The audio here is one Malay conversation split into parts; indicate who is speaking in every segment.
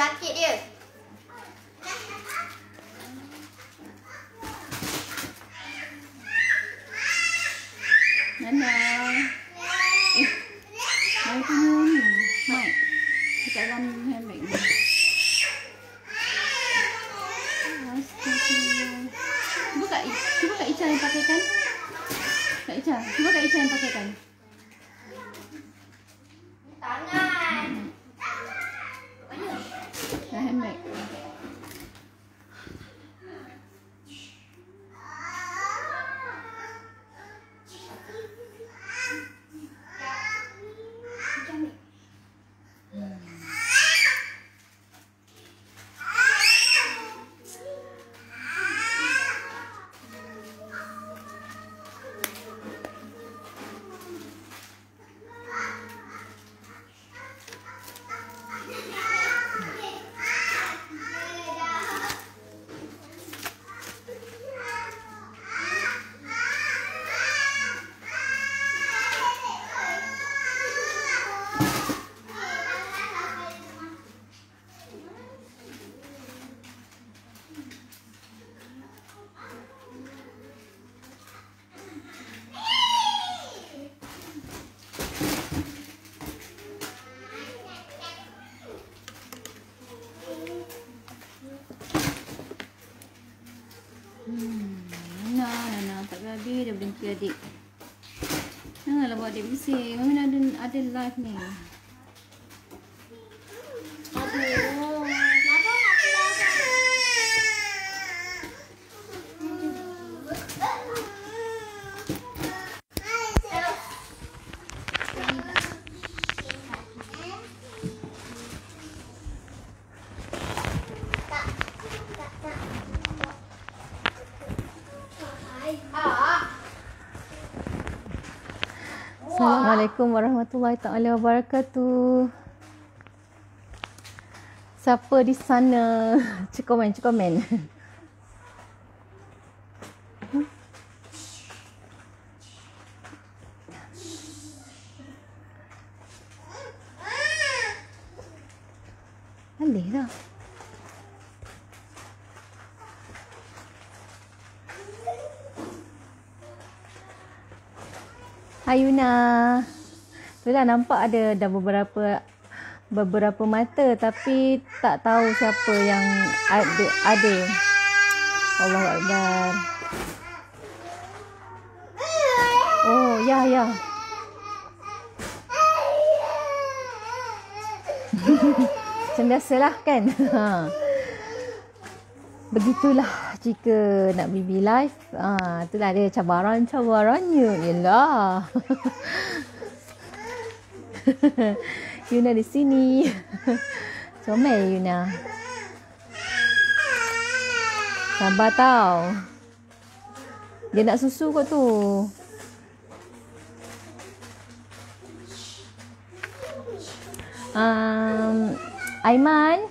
Speaker 1: sakit dia.
Speaker 2: Nana. Mai punya ni. Mai. Dekat dalam handbag ni. Cuba Kak Ica yang pakaikan. Kak Ica, cuba Kak Ica yang pakaikan.
Speaker 1: Tangan.
Speaker 2: Dah handbag. Nana tak habis dah berhenti adik. Janganlah buat adik bising. Mami ada live ni.
Speaker 1: Aduh, kenapa nak keluar?
Speaker 2: Assalamualaikum warahmatullahi taala wabarakatuh. Siapa di sana? Cik komen. Alih dah. Hai Yuna. Itulah nampak ada dah beberapa mata tapi tak tahu siapa yang ada. Allahu Akbar. Oh, ya. Macam biasalah kan. Begitulah jika nak BB live. Itulah ada cabarannya. Yalah. Yuna di sini. Comel Yuna. Sabar tau. Dia nak susu kot tu. Aiman.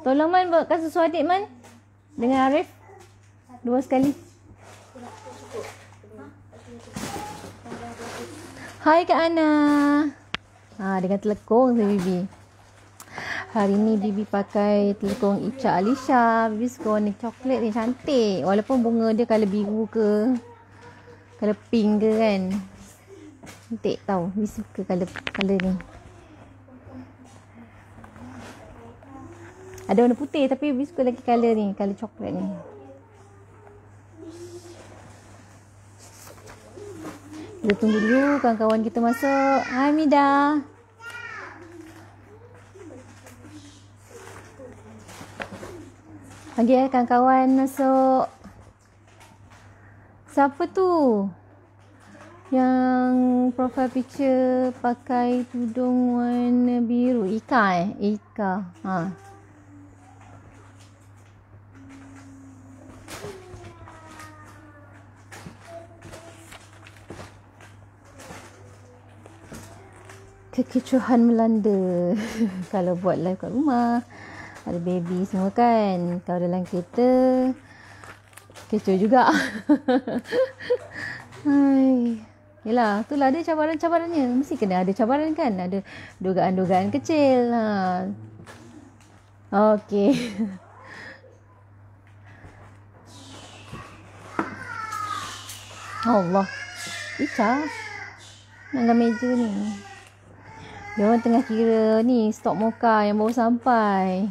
Speaker 2: Tolong Man buatkan susu adik Man. Dengan Arif. 2 sekali. Hai Kak Ana. Dengan telekong saya Bibi. Hari ni Bibi pakai telekong Ica Alisha. Bibi suka warna coklat ni, cantik. Walaupun bunga dia colour biru ke, colour pink ke kan. Cantik tau. Bibi suka colour ni. Ada warna putih tapi Bibi suka lagi colour ni, colour coklat ni. Kita tunggu dulu kawan-kawan kita masuk. Hai Mida. Panggil kawan-kawan masuk. Siapa tu? Yang profile picture pakai tudung warna biru. Ika Ika. Kekecohan melanda kalau buat live kat rumah. Ada baby semua kan. Kalau dalam kereta kecoh juga. Hai. Yelah, itulah ada cabaran-cabarannya. Mesti kena ada cabaran kan. Ada dugaan-dugaan kecil. Okey. Allah. Ica. Nangga meja ni. Dia orang tengah kira ni stok mocha yang baru sampai.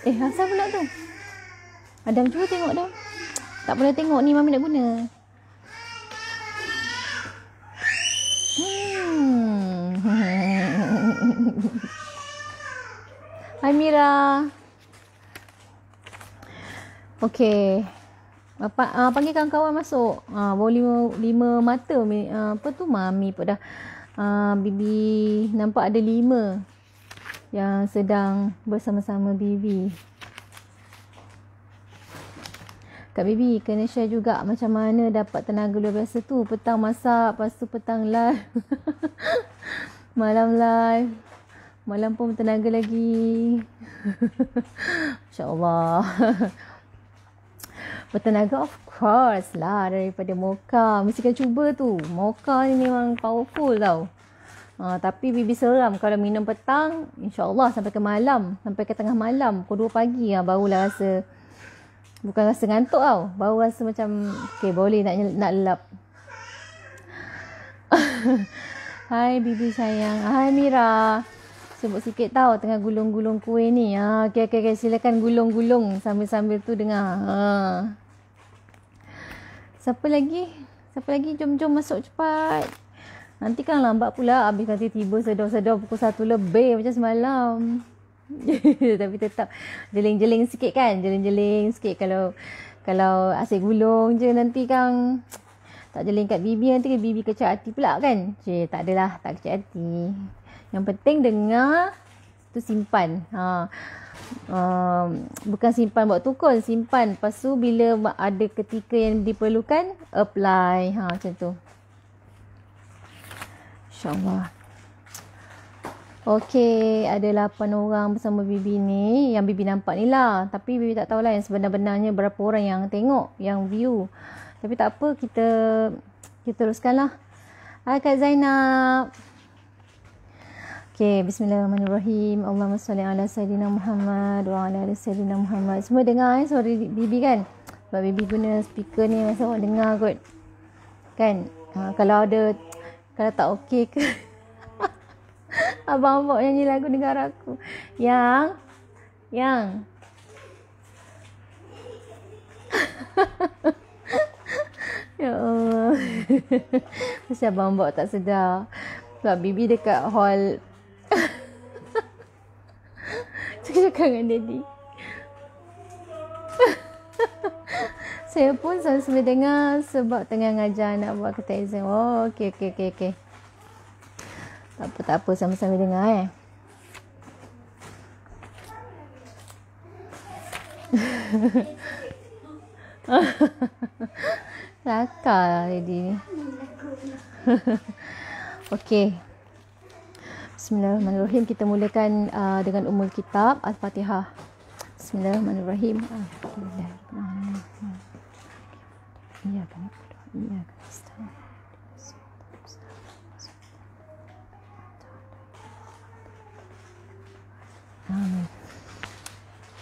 Speaker 2: Asal pula tu? Adam cuba tengok dah. Tak pernah tengok ni Mami nak guna. Hai Mira. Okey. Panggil kawan-kawan masuk. Baru 5 mata. Apa tu Mami pun dah. Bibi nampak ada 5 yang sedang bersama-sama Bibi. Kak Bibi kena share juga macam mana dapat tenaga luar biasa tu. Petang masak, lepas tu petang live. Malam live. Malam pun bertenaga lagi. InsyaAllah. Bertenaga of course lah daripada mocha. Mesti kena cuba tu. Mocha ni memang powerful tau. Tapi Bibi seram kalau minum petang. InsyaAllah sampai ke malam. Sampai ke tengah malam. Pukul 2 pagi barulah rasa. Bukan rasa ngantuk tau. Baru rasa macam okay, boleh nak lelap. Hai Bibi sayang. Hai Mira. Sebut sikit tau tengah gulung-gulung kuih ni. Okay. Silakan gulung-gulung sambil-sambil tu dengar. Siapa lagi? Jom masuk cepat. Nanti kan lambat pula. Habis nanti tiba sedar-sedar pukul 1 lebih macam semalam. Tapi tetap jeling-jeling sikit kan. Jeling-jeling sikit kalau asyik gulung je nanti kan. Tak jeling kat Bibi nanti kan Bibi kecil hati pula kan. Tak adalah, tak kecil hati. Yang penting dengar tu simpan. Bukan simpan buat tukul, simpan. Lepas tu bila ada ketika yang diperlukan, apply. Macam tu. InsyaAllah. Okey, ada 8 orang bersama Bibi ni. Yang Bibi nampak ni lah. Tapi Bibi tak tahulah yang sebenar-benarnya berapa orang yang tengok, yang view. Tapi tak apa, kita teruskanlah. Hai Kak Zainab. Okay, bismillahirrahmanirrahim. Allahumma salli ala Sayyidina Muhammad wa ala ali Sayyidina Muhammad. Semua dengar suara Bibi kan? Sebab Bibi guna speaker ni masa awak dengar kot. Kan? Kalau tak okey ke abang-abang nyanyi lagu negara aku. Yang ya Allah. Mesti abang-abang tak sedar. Sebab Bibi dekat hall cakap dengan Daddy. Saya pun sambil dengar sebab tengah ngajar nak buat kertas exam. Okey. Tak apa sama-sama dengar Lakar Daddy ni. Okey. Bismillahirrahmanirrahim. Kita mulakan dengan Ummul Kitab Al-Fatihah. Bismillahirrahmanirrahim.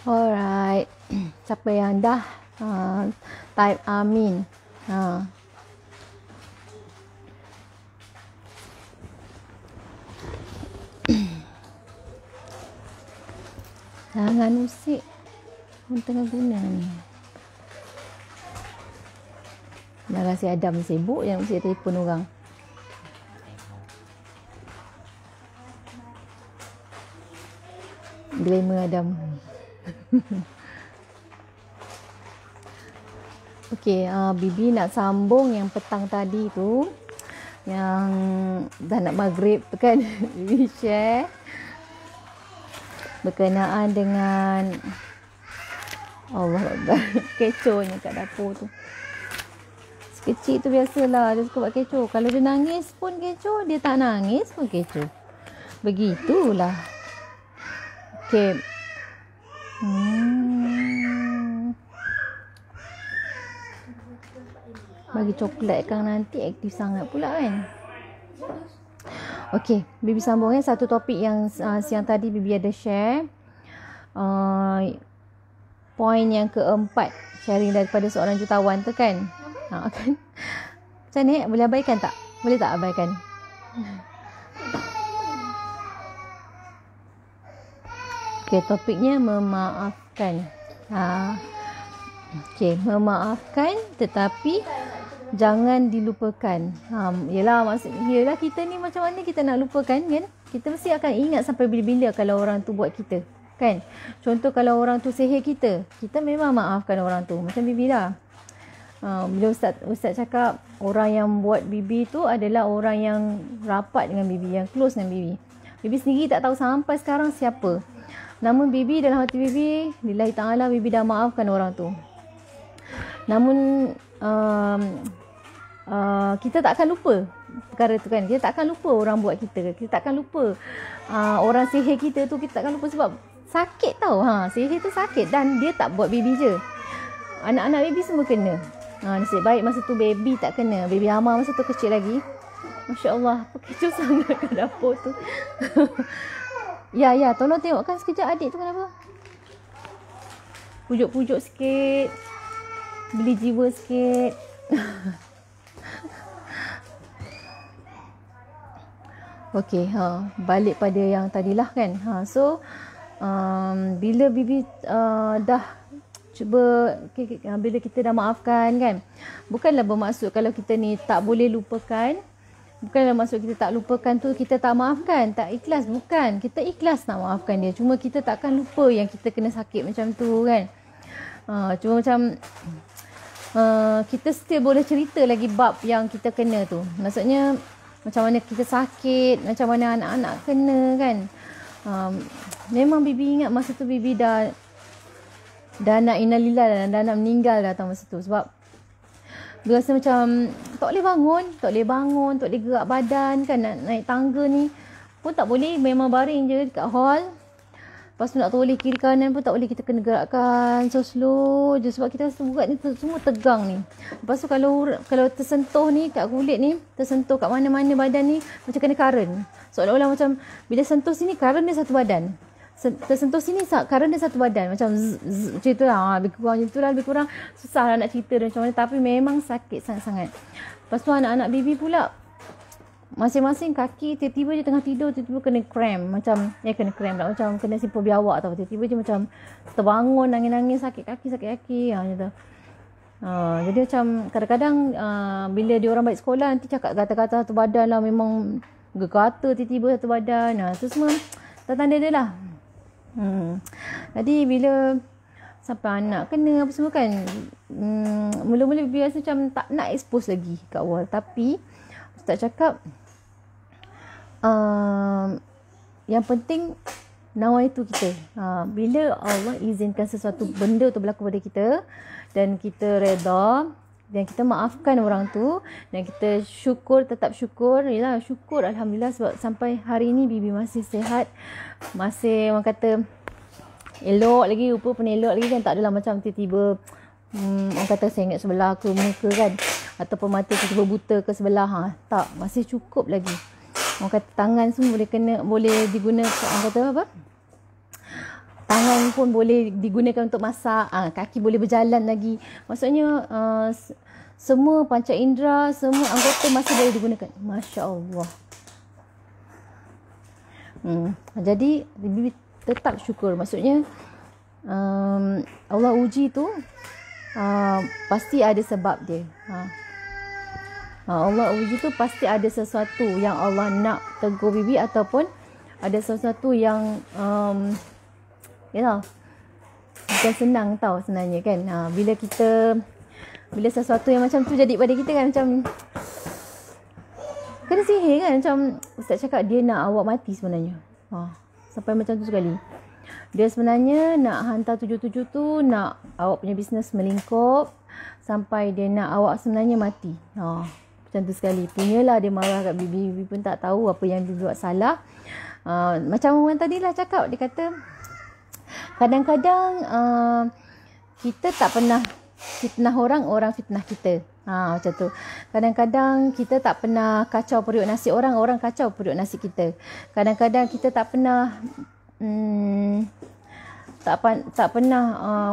Speaker 2: Alright. Siapa yang dah type amin. Jangan usik. Pun tengah guna ni. Dah rasa Adam sibuk yang usik telefon orang. Glamour Adam. Okey, Bibi nak sambung yang petang tadi tu. Yang dah nak maghrib tu kan. Bibi share. Berkenaan dengan Allah Akbar. Kecohnya kat dapur tu. Sekecil tu biasalah. Dia suka buat kecoh. Kalau dia nangis pun kecoh. Dia tak nangis pun kecoh. Begitulah. Okay. Bagi coklat kan nanti aktif sangat pula kan. Okey, Bibi sambung satu topik yang siang tadi Bibi ada share. Poin yang keempat, sharing daripada seorang jutawan tu kan. Kan. Macam ni, boleh abaikan tak? Boleh tak abaikan? Okey, topiknya memaafkan. Okey, memaafkan tetapi jangan dilupakan. Yelah kita ni macam mana kita nak lupakan kan? Kita mesti akan ingat sampai bila-bila kalau orang tu buat kita. Kan? Contoh kalau orang tu sihir kita memang maafkan orang tu. Macam Bibi lah. Bila Ustaz cakap orang yang buat Bibi tu adalah orang yang rapat dengan Bibi, yang close dengan Bibi. Bibi sendiri tak tahu sampai sekarang siapa. Namun Bibi dalam hati Bibi, lillahi ta'ala, Bibi dah maafkan orang tu. Namun kita tak akan lupa perkara tu kan. Kita tak akan lupa orang buat kita. Kita tak akan lupa orang sihir kita tu. Kita tak akan lupa sebab sakit tau. Sihir tu sakit dan dia tak buat Bibi je. Anak-anak Bibi semua kena. Nasib baik masa tu baby tak kena. Baby Amar masa tu kecil lagi. Masya Allah, apa kecoh sangat ke dapur tu. Ya, tolong tengokkan sekejap adik tu kenapa. Pujuk-pujuk sikit. Beli jiwa sikit. Okey, balik pada yang tadilah kan. So, bila Bibi dah cuba, bila kita dah maafkan kan, bukanlah bermaksud kalau kita ni tak boleh lupakan, bukanlah maksud kita tak lupakan tu kita tak maafkan, tak ikhlas, bukan. Kita ikhlas nak maafkan dia, cuma kita takkan lupa yang kita kena sakit macam tu kan. Cuma macam kita still boleh cerita lagi bab yang kita kena tu. Maksudnya macam mana kita sakit, macam mana anak-anak kena kan. Memang Bibi ingat masa tu Bibi dah nak innalillah, dah nak meninggal dah tahu masa tu. Sebab dia rasa macam tak boleh bangun, tak boleh gerak badan kan. Nak naik tangga ni pun tak boleh, memang baring je dekat hall. Lepas tu nak toleh kiri kanan pun tak boleh, kita kena gerakkan so slow je sebab kita rasa urat ni semua tegang ni. Lepas tu kalau tersentuh ni kat kulit ni, tersentuh kat mana-mana badan ni macam kena current. Seolah-olah macam bila sentuh sini current dia satu badan. Tersentuh sini current dia satu badan. Macam macam itulah. Lebih kurang susah lah nak cerita dan macam mana. Tapi memang sakit sangat-sangat. Lepas tu anak-anak Bibi pula masing-masing kaki tiba-tiba je tengah tidur, tiba-tiba kena cramp. Macam, kena cramp lah. Macam kena simpul biawak tau. Tiba-tiba je macam terbangun, nangis-nangis, sakit kaki. Macam tu. Jadi macam kadang-kadang bila dia orang balik sekolah nanti cakap kata-kata satu badan lah. Memang gergata tiba-tiba satu badan. Itu semua tanda dia lah. Jadi bila sampai anak kena apa semua kan, mula-mula Bibi rasa macam tak nak expose lagi kat awal. Tapi Ustaz cakap yang penting nawa itu kita. Bila Allah izinkan sesuatu benda tu berlaku pada kita dan kita reda dan kita maafkan orang tu dan kita syukur, tetap syukur. Yalah, syukur alhamdulillah sebab sampai hari ni Bibi masih sihat, masih orang kata elok lagi, rupa pun elok lagi kan. Tak adalah macam tiba-tiba orang kata sengit sebelah ke muka kan, ataupun mata tiba-tiba buta ke sebelah. Tak, masih cukup lagi. Orang kata tangan semua boleh digunakan, orang kata apa, tangan pun boleh digunakan untuk masak, kaki boleh berjalan lagi. Maksudnya semua panca indera, semua anggota masih boleh digunakan. Masya Allah. Jadi Bibi tetap syukur. Maksudnya Allah uji tu pasti ada sebab dia. Allah uji tu pasti ada sesuatu yang Allah nak tegur Bibi, ataupun ada sesuatu yang bukan senang tau sebenarnya kan. Bila sesuatu yang macam tu jadi pada kita kan, macam kena sihir kan. Macam Ustaz cakap dia nak awak mati sebenarnya. Sampai macam tu sekali. Dia sebenarnya nak hantar 77 tu, nak awak punya bisnes melingkup sampai dia nak awak sebenarnya mati. Macam tu sekali. Punyalah dia marah kat Bibi. Bibi pun tak tahu apa yang dia buat salah. Macam orang tadilah cakap, dia kata kadang-kadang kita tak pernah fitnah orang, orang fitnah kita. Macam tu. Kadang-kadang kita tak pernah kacau periuk nasi orang, orang kacau periuk nasi kita. Kadang-kadang kita tak pernah tak pernah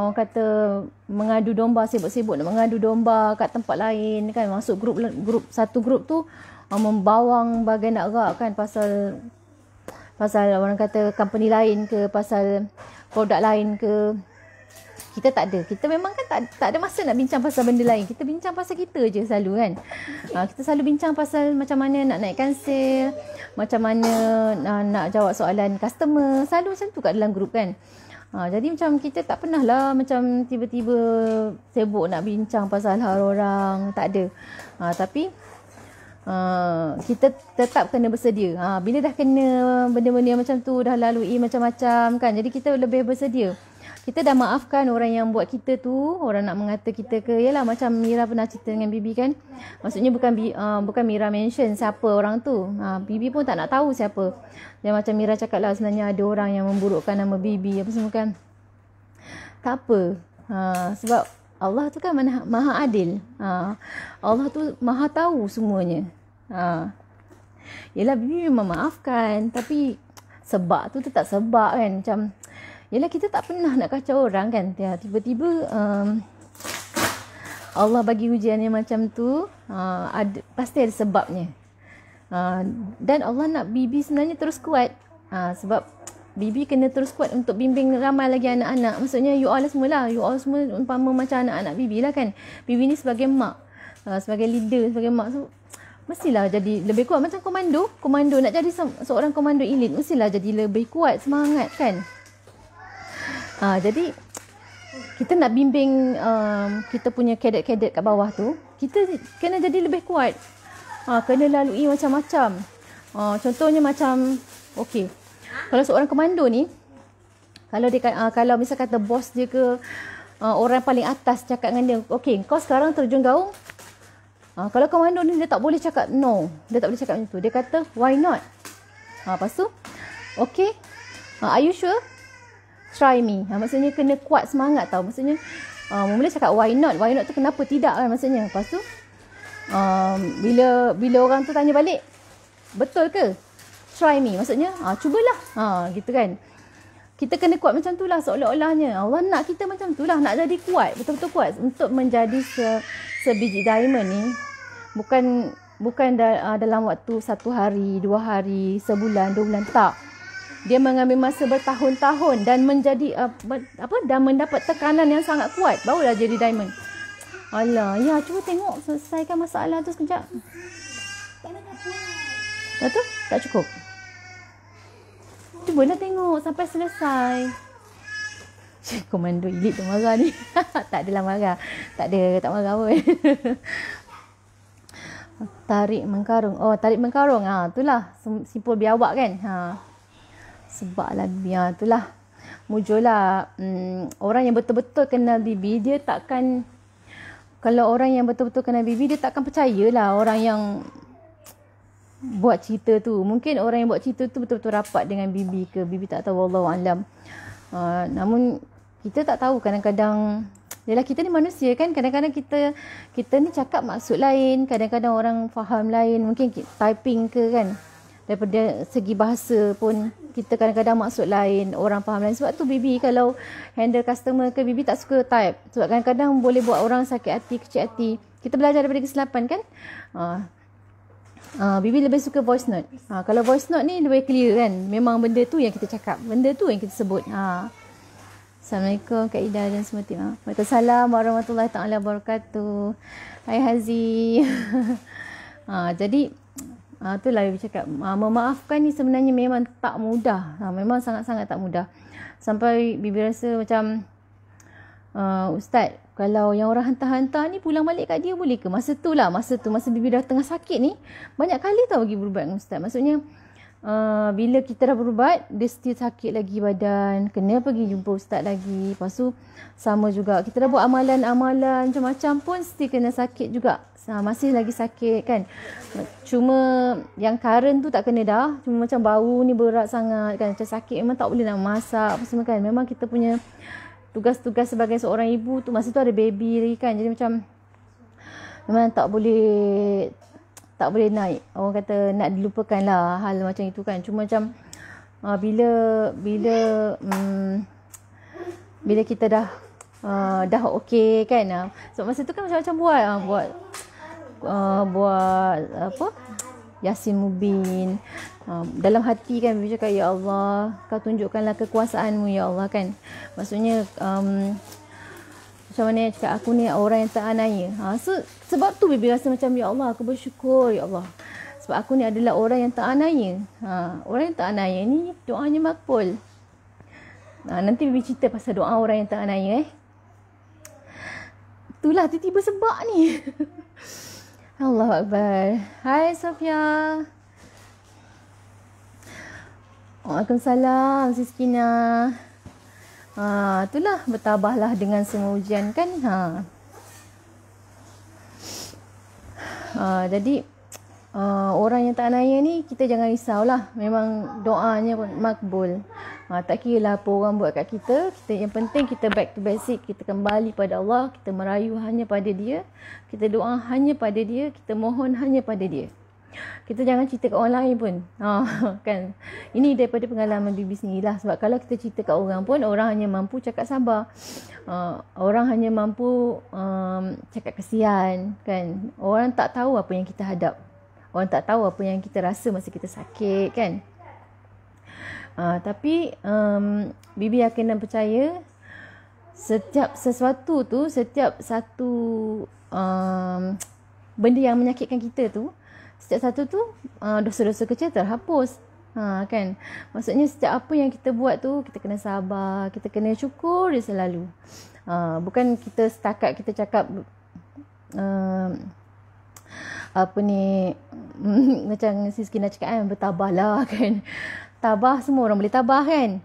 Speaker 2: orang kata mengadu domba, sibuk-sibuk nak mengadu domba kat tempat lain kan, masuk grup satu grup tu membawang bagai nak rak kan, pasal orang kata company lain ke, pasal produk lain ke. Kita tak ada. Kita memang kan tak ada masa nak bincang pasal benda lain. Kita bincang pasal kita je selalu kan. Kita selalu bincang pasal macam mana nak naikkan sale, macam mana nak jawab soalan customer. Selalu macam tu kat dalam grup kan. Jadi macam kita tak pernah lah macam tiba-tiba sibuk nak bincang pasal hal orang. Tak ada. Tapi kita tetap kena bersedia. Bila dah kena benda-benda macam tu, dah lalui macam-macam kan. Jadi kita lebih bersedia. Kita dah maafkan orang yang buat kita tu, orang nak mengata kita ke. Yalah macam Mira pernah cerita dengan Bibi kan. Maksudnya bukan Mira mention siapa orang tu. Bibi pun tak nak tahu siapa. Dan macam Mira cakap lah, sebenarnya ada orang yang memburukkan nama Bibi apa semua kan. Tak apa. Sebab Allah tu kan maha adil. Allah tu maha tahu semuanya. Yalah Bibi memang maafkan, tapi sebab tu tak sebab kan. Macam yalah kita tak pernah nak kacau orang kan. Tiba-tiba Allah bagi ujian yang macam tu, pasti ada sebabnya. Dan Allah nak Bibi sebenarnya terus kuat. Sebab Bibi kena terus kuat untuk bimbing ramai lagi anak-anak. Maksudnya you all semua umpama macam anak-anak Bibi lah kan. Bibi ni sebagai mak, sebagai leader, sebagai mak, so mestilah jadi lebih kuat. Macam komando nak jadi seorang komando elit, mestilah jadi lebih kuat semangat kan. Jadi kita nak bimbing kita punya kadet-kadet kat bawah tu, kita kena jadi lebih kuat. Kena lalui macam-macam. Contohnya macam okey, kalau seorang komando ni, kalau misal kata bos dia ke orang paling atas cakap dengan dia, okey kau sekarang terjun gaung. Kalau komando ni dia tak boleh cakap no, dia tak boleh cakap macam tu. Dia kata why not. Lepas tu okey, are you sure? Try me. Maksudnya kena kuat semangat tau. Maksudnya mula cakap why not tu kenapa tidak kan maksudnya. Lepas tu bila orang tu tanya balik, betul ke? Try me. Maksudnya cubalah. Gitu kan. Kita kena kuat macam tu lah seolah-olahnya. Allah nak kita macam tu lah. Nak jadi kuat. Betul-betul kuat. Untuk menjadi sebiji diamond ni, bukan dalam waktu 1 hari, 2 hari, sebulan, 2 bulan. Tak. Dia mengambil masa bertahun-tahun dan menjadi dan mendapat tekanan yang sangat kuat, barulah jadi diamond. Alah, ya cuba tengok selesaikan masalah tu sekejap. Dah tu? Tak cukup. Cubalah tengok sampai selesai. Komando elit tu marah ni. Tak adalah marah. Tak marah pun. Tarik mengkarung. Tarik mengkarung. Itulah simpul biawak kan. Sebab lah Bibi, itulah mujurlah orang yang betul-betul kenal Bibi, dia takkan, kalau orang yang betul-betul kenal Bibi, dia takkan percayalah orang yang buat cerita tu. Mungkin orang yang buat cerita tu betul-betul rapat dengan Bibi ke, Bibi tak tahu, wallahualam. Namun kita tak tahu, kadang-kadang yalah kita ni manusia kan, kadang-kadang kita ni cakap maksud lain, kadang-kadang orang faham lain, mungkin typing ke kan, daripada segi bahasa pun kita kadang-kadang maksud lain, orang faham lain. Sebab tu Bibi kalau handle customer ke, Bibi tak suka type. Sebab kadang-kadang boleh buat orang sakit hati, kecil hati. Kita belajar daripada kesilapan kan. Bibi lebih suka voice note. Kalau voice note ni lebih clear kan. Memang benda tu yang kita cakap, benda tu yang kita sebut. Assalamualaikum Kak Ida dan semua tim. Waalaikumsalam warahmatullahi taala wabarakatuh. Hai Hazi. Jadi itulah Bibi cakap, memaafkan ni sebenarnya memang tak mudah. Memang sangat-sangat tak mudah. Sampai Bibi rasa macam Ustaz, kalau yang orang hantar-hantar ni pulang balik kat dia boleh ke? Masa Bibi dah tengah sakit ni, banyak kali tau pergi berubat dengan Ustaz. Maksudnya bila kita dah berubat, dia still sakit lagi badan, kena pergi jumpa Ustaz lagi. Lepas tu sama juga, kita dah buat amalan-amalan macam-macam pun still kena sakit juga. Masih lagi sakit kan. Cuma yang current tu tak kena dah. Cuma macam bau ni berat sangat kan. Macam sakit, memang tak boleh nak masak apa semua kan. Memang kita punya tugas-tugas sebagai seorang ibu tu, masa tu ada baby lagi kan. Jadi macam memang tak boleh naik. Orang kata nak dilupakan lah hal macam itu kan. Cuma macam bila kita dah okey kan. So masa tu kan macam-macam buat apa? Yasin Mubin. Dalam hati kan Bibi cakap, ya Allah, kau tunjukkanlah kekuasaanmu ya Allah kan. Maksudnya macam mana cakap, aku ni orang yang tak anaya. So sebab tu Bibi rasa macam, ya Allah, aku bersyukur ya Allah. Sebab aku ni adalah orang yang tak anaya. Orang yang tak anaya ni doanya makbul. Nanti Bibi cerita pasal doa orang yang tak anaya. Itulah tiba-tiba sebab ni. Allahu Akbar. Hai Sofia. Waalaikumsalam Sis Kina. Itulah, bertabahlah dengan semua ujian kan. Jadi orang yang tak anaya ni kita jangan risaulah. Memang doanya pun makbul. Tak kira lah apa orang buat kat kita. Yang penting kita back to basic. Kita kembali pada Allah. Kita merayu hanya pada Dia. Kita doa hanya pada Dia. Kita mohon hanya pada Dia. Kita jangan cerita kat orang lain pun. Kan. Ini daripada pengalaman Bibi sendiri lah. Sebab kalau kita cerita kat orang pun, orang hanya mampu cakap sabar. Orang hanya mampu cakap kesian. Kan. Orang tak tahu apa yang kita hadap. Orang tak tahu apa yang kita rasa masa kita sakit kan. Tapi Bibi yakin dan percaya setiap sesuatu tu, setiap satu benda yang menyakitkan kita tu, setiap satu tu dosa-dosa kecil terhapus. Kan. Maksudnya setiap apa yang kita buat tu kita kena sabar, kita kena syukur dia selalu. Bukan kita setakat kita cakap apa ni macam Sis Kina cakap kan, bertabahlah kan. Tabah, semua orang boleh tabah kan.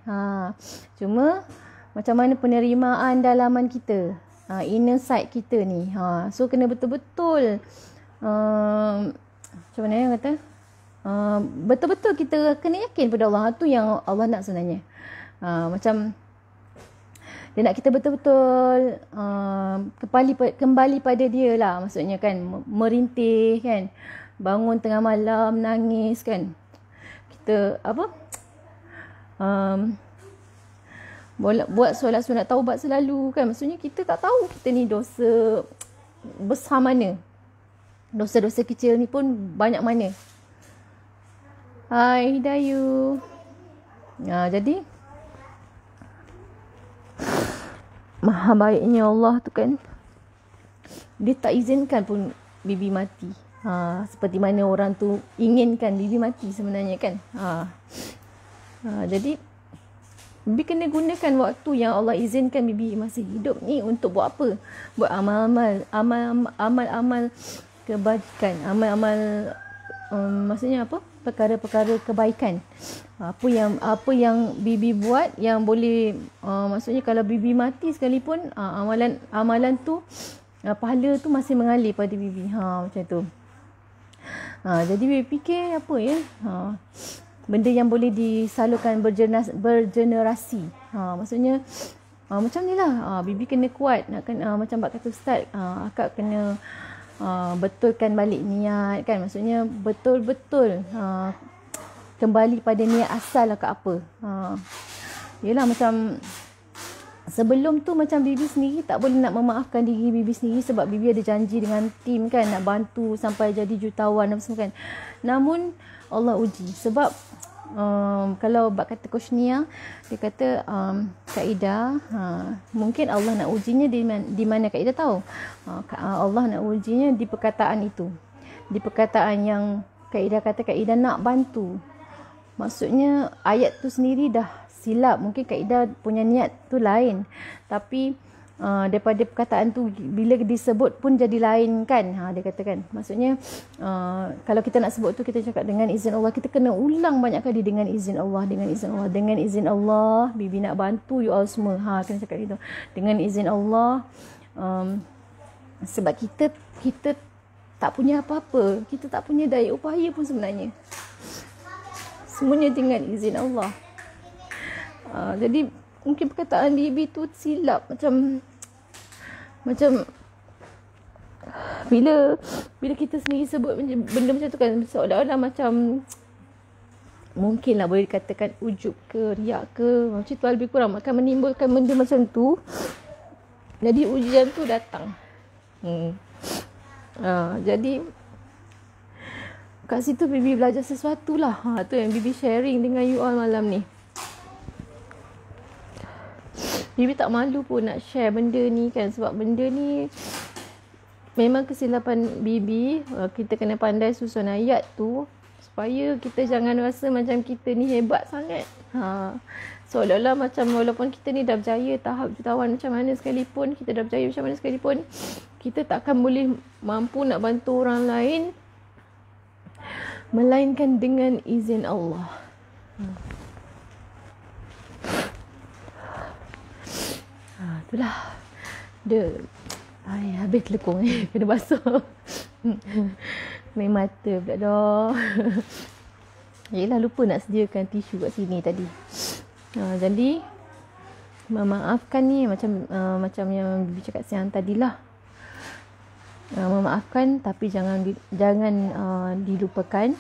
Speaker 2: Cuma macam mana penerimaan dalaman kita, inner side kita ni. So kena betul-betul macam mana yang kata, betul-betul kita kena yakin pada Allah. Tu yang Allah nak sebenarnya. Macam dia nak kita betul-betul kembali pada Dia lah. Maksudnya kan, merintih kan, bangun tengah malam nangis kan, kita buat solat sunat taubat selalu kan. Maksudnya kita tak tahu kita ni dosa besar mana, dosa-dosa kecil ni pun banyak mana. Hai Hidayu. Jadi maha baiknya Allah tu kan, Dia tak izinkan pun Bibi mati. Seperti mana orang tu inginkan Bibi mati sebenarnya kan. Jadi Bibi kena gunakan waktu yang Allah izinkan Bibi masih hidup ni untuk buat apa? Buat amal-amal kebajikan, amal-amal maksudnya apa? Perkara-perkara kebaikan. Apa yang Bibi buat yang boleh maksudnya kalau Bibi mati sekalipun amalan tu pahala tu masih mengalir pada Bibi. Macam tu. Jadi Bibi fikir apa ya? Benda yang boleh disalurkan bergenerasi. Maksudnya macam ni lah. Bibi kena kuat. Macam Pak kata Ustaz, akak kena betulkan balik niat kan. Maksudnya betul-betul kembali pada niat asal lah kat apa. Yelah macam sebelum tu macam Bibi sendiri tak boleh nak memaafkan diri Bibi sendiri sebab Bibi ada janji dengan tim kan, nak bantu sampai jadi jutawan dan semua kan. Namun Allah uji sebab kalau bab kata Coach Nia, dia kata Kak Ida, mungkin Allah nak ujinya di mana Kak Ida tahu. Allah nak ujinya di perkataan itu. Di perkataan yang Kak Ida kata Kak Ida nak bantu. Maksudnya ayat tu sendiri dah silap. Mungkin Kak Ida punya niat tu lain. Tapi daripada perkataan tu bila disebut pun jadi lain kan. Dia katakan. Maksudnya kalau kita nak sebut tu kita cakap dengan izin Allah. Kita kena ulang banyak kali dengan izin Allah. Dengan izin Allah. Dengan izin Allah. Bibi nak bantu you all semua. Kena cakap gitu. Dengan izin Allah. Sebab kita tak punya apa-apa. Kita tak punya daya upaya pun sebenarnya. Semuanya dengan izin Allah. Jadi mungkin perkataan Bibi tu silap macam bila kita sendiri sebut benda macam tu kan, seolah-olah macam mungkin lah boleh dikatakan ujub ke, riak ke, macam tu lebih kurang akan menimbulkan benda macam tu. Jadi ujian tu datang. Jadi kat situ Bibi belajar sesuatu lah. Tu yang Bibi sharing dengan you all malam ni. Bibi tak malu pun nak share benda ni kan, sebab benda ni memang kesilapan Bibi. Kita kena pandai susun ayat tu supaya kita jangan rasa macam kita ni hebat sangat. Seolah-olah macam walaupun kita ni dah berjaya tahap jutawan macam mana sekalipun, kita dah berjaya macam mana sekalipun, kita takkan boleh mampu nak bantu orang lain melainkan dengan izin Allah. Itulah dia. Habis telekong ni kena basuh. Main mata pula dah. Yelah, lupa nak sediakan tisu kat sini tadi. Jadi memaafkan ni macam yang Bibi cakap siang tadilah. Memaafkan tapi jangan dilupakan.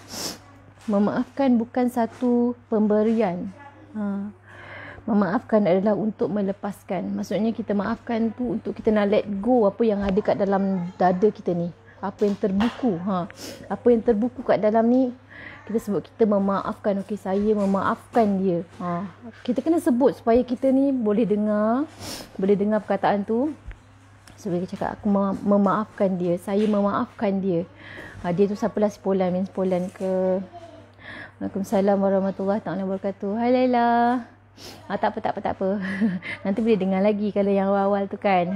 Speaker 2: Memaafkan bukan satu pemberian. Memaafkan adalah untuk melepaskan. Maksudnya kita maafkan tu untuk kita nak let go apa yang ada kat dalam dada kita ni. Apa yang terbuku. Apa yang terbuku kat dalam ni, kita sebut kita memaafkan. Okey, saya memaafkan dia. Kita kena sebut supaya kita ni boleh dengar perkataan tu. Supaya kita cakap aku memaafkan dia, saya memaafkan dia. Dia tu siapalah, si Polan, Min Polan ke. Waalaikumsalam warahmatullahi taala wabarakatuh. Hai Laila. Tak apa. Nanti boleh dengar lagi kalau yang awal tu kan.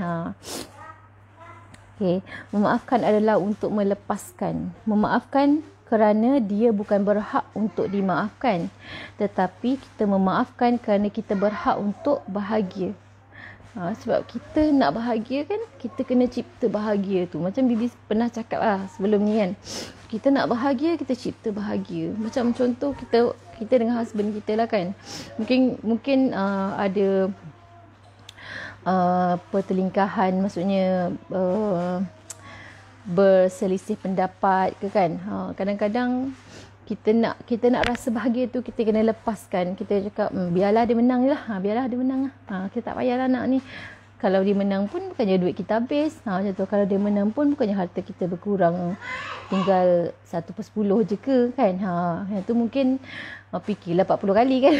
Speaker 2: Okey, memaafkan adalah untuk melepaskan. Memaafkan kerana dia bukan berhak untuk dimaafkan, tetapi kita memaafkan kerana kita berhak untuk bahagia. Sebab kita nak bahagia kan, kita kena cipta bahagia tu. Macam Bibi pernah cakap lah sebelum ni kan, kita nak bahagia, kita cipta bahagia. Macam contoh kita dengan husband kita lah kan, mungkin ada pertelingkahan, maksudnya berselisih pendapat ke kan. Kadang-kadang kita nak rasa bahagia tu, kita kena lepaskan. Kita cakap biarlah dia menang je lah. Biarlah dia menang lah. Kita tak payahlah nak ni. Kalau dia menang pun bukannya duit kita habis. Macam tu. Kalau dia menang pun bukannya harta kita berkurang. Tinggal 1/10 je ke kan. Yang tu mungkin fikirlah 40 kali kan.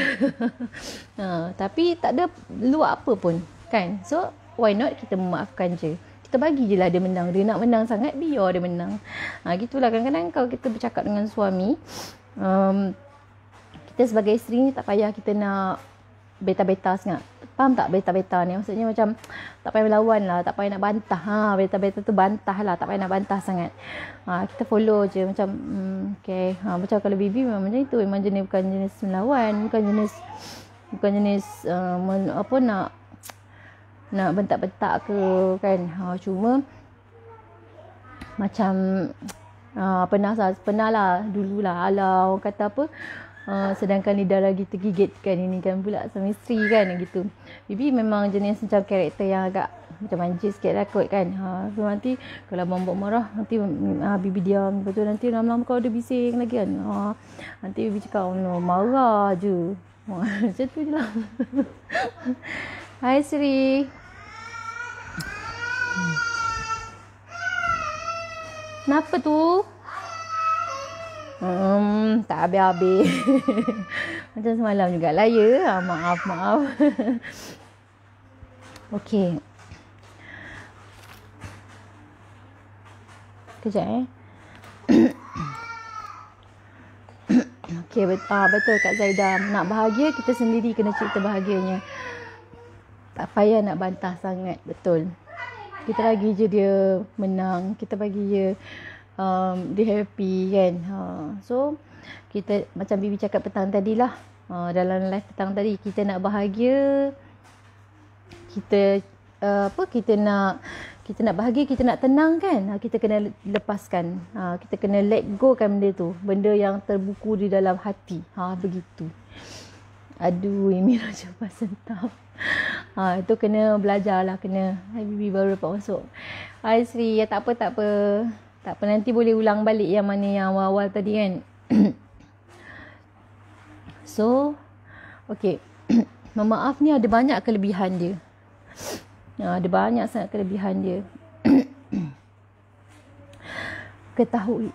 Speaker 2: Tapi tak ada luar apa pun kan. So why not kita memaafkan je. Kita bagi je lah dia menang. Dia nak menang sangat, biar dia menang. Gitulah kadang-kadang kalau kita bercakap dengan suami, kita sebagai isteri ni tak payah kita nak beta-beta sangat. Faham tak beta-beta ni? Maksudnya macam tak payah melawan lah, tak payah nak bantah. Beta-beta tu bantah lah, tak payah nak bantah sangat. Kita follow je macam okay. Macam kalau Bibi memang macam itu. Memang bukan jenis melawan, bukan jenis nak bentak-bentak ke kan. Cuma macam pernah lah dululah, ala orang kata apa, sedangkan lidah lagi tergigit kan, ini kan pula sama isteri kan gitu. Bibi memang jenis macam karakter yang agak macam manja sikit lah kot kan. So nanti kalau abang buat marah, nanti Bibi diam. Lepas tu nanti lama-lama kalau dia bising lagi kan, nanti Bibi cakap no, marah je. Macam tu je lah. Hai Sri. Kenapa tu? Tak habis-habis. Macam semalam jugalah ya. Maaf. Okey. Kejap Okey, betul Kak Zaidah. Nak bahagia, kita sendiri kena cipta bahagianya. Tak payah nak bantah sangat. Betul. Kita bagi je dia menang. Kita bagi je dia happy kan. So kita macam Bibi cakap petang tadi lah, dalam live petang tadi, kita nak bahagia, kita nak bahagia, kita nak tenang kan, kita kena lepaskan, kita kena let go kan benda tu, benda yang terbuku di dalam hati. Begitu. Aduh, ini Raja Pasentap. Itu kena belajar lah, kena. Bibi baru dapat masuk. Hai Sri, ya tak apa, tak apa. Tak apa, nanti boleh ulang balik yang mana yang awal-awal tadi kan. So, okay. Memaaf ni ada banyak kelebihan dia. Ada banyak sangat kelebihan dia.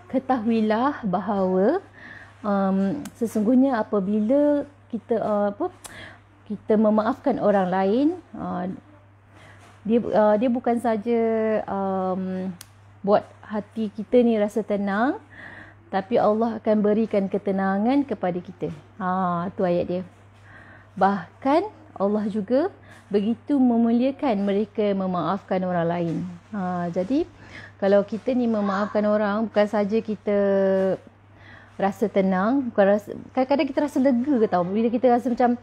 Speaker 2: Ketahuilah bahawa sesungguhnya apabila kita kita memaafkan orang lain, dia bukan saja buat hati kita ni rasa tenang, tapi Allah akan berikan ketenangan kepada kita. Tu ayat dia. Bahkan Allah juga begitu memuliakan mereka yang memaafkan orang lain. Jadi kalau kita ni memaafkan orang, bukan saja kita rasa tenang, kadang-kadang kita rasa lega ke tau. Bila kita rasa macam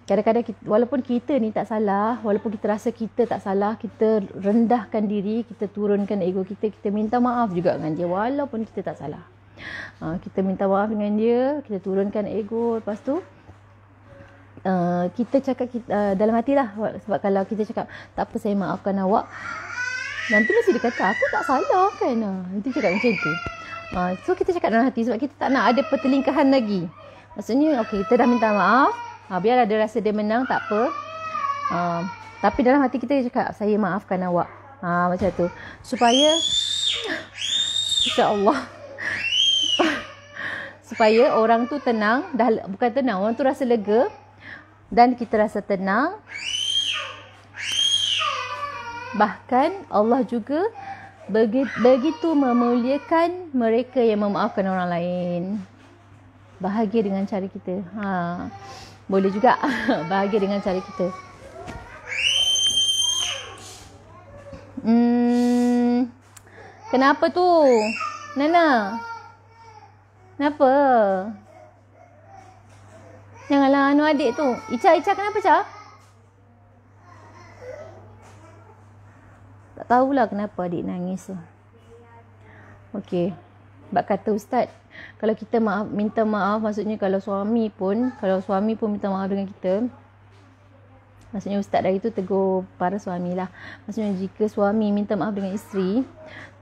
Speaker 2: kadang-kadang walaupun kita ni tak salah, walaupun kita rasa kita tak salah, kita rendahkan diri, kita turunkan ego kita, kita minta maaf juga dengan dia walaupun kita tak salah. Kita minta maaf dengan dia, kita turunkan ego. Lepas tu kita cakap dalam hati lah. Sebab kalau kita cakap tak apa, saya maafkan awak, nanti mesti dia kata aku tak salah kan. Nanti cakap macam tu. So kita cakap dalam hati sebab kita tak nak ada pertelingkahan lagi. Maksudnya okay, kita dah minta maaf, biarlah dia rasa dia menang, tak apa. Tapi dalam hati kita cakap saya maafkan awak. Macam tu. Supaya insya-Allah supaya orang tu tenang, bukan tenang, orang tu rasa lega dan kita rasa tenang. Bahkan Allah juga begitu memuliakan mereka yang memaafkan orang lain. Bahagia dengan cara kita. Boleh juga bahagia dengan cara kita. Kenapa tu? Nana? Kenapa? Janganlah anu adik tu. Ica kenapa Ica? Tak tahulah kenapa adik nangis tu. Okey. Sebab kata ustaz, kalau kita minta maaf, maksudnya kalau suami pun minta maaf dengan kita, maksudnya ustaz dari tu tegur para suami lah. Maksudnya jika suami minta maaf dengan isteri,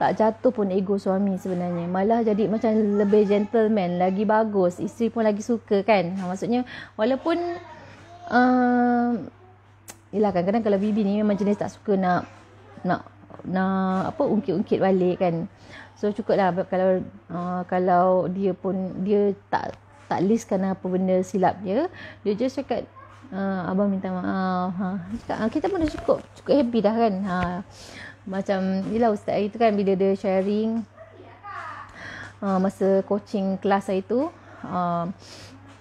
Speaker 2: tak jatuh pun ego suami sebenarnya. Malah jadi macam lebih gentleman, lagi bagus. Isteri pun lagi suka kan. Maksudnya walaupun yelah kadang-kadang kalau bibi ni memang jenis tak suka nak ungkit-ungkit balik kan. So cukuplah kalau dia tak listkan apa benda silap dia just cakap abang minta maaf. Kita pun dah cukup happy dah kan. Macam yelah ustaz hari tu kan, bila dia sharing masa coaching kelas hari tu,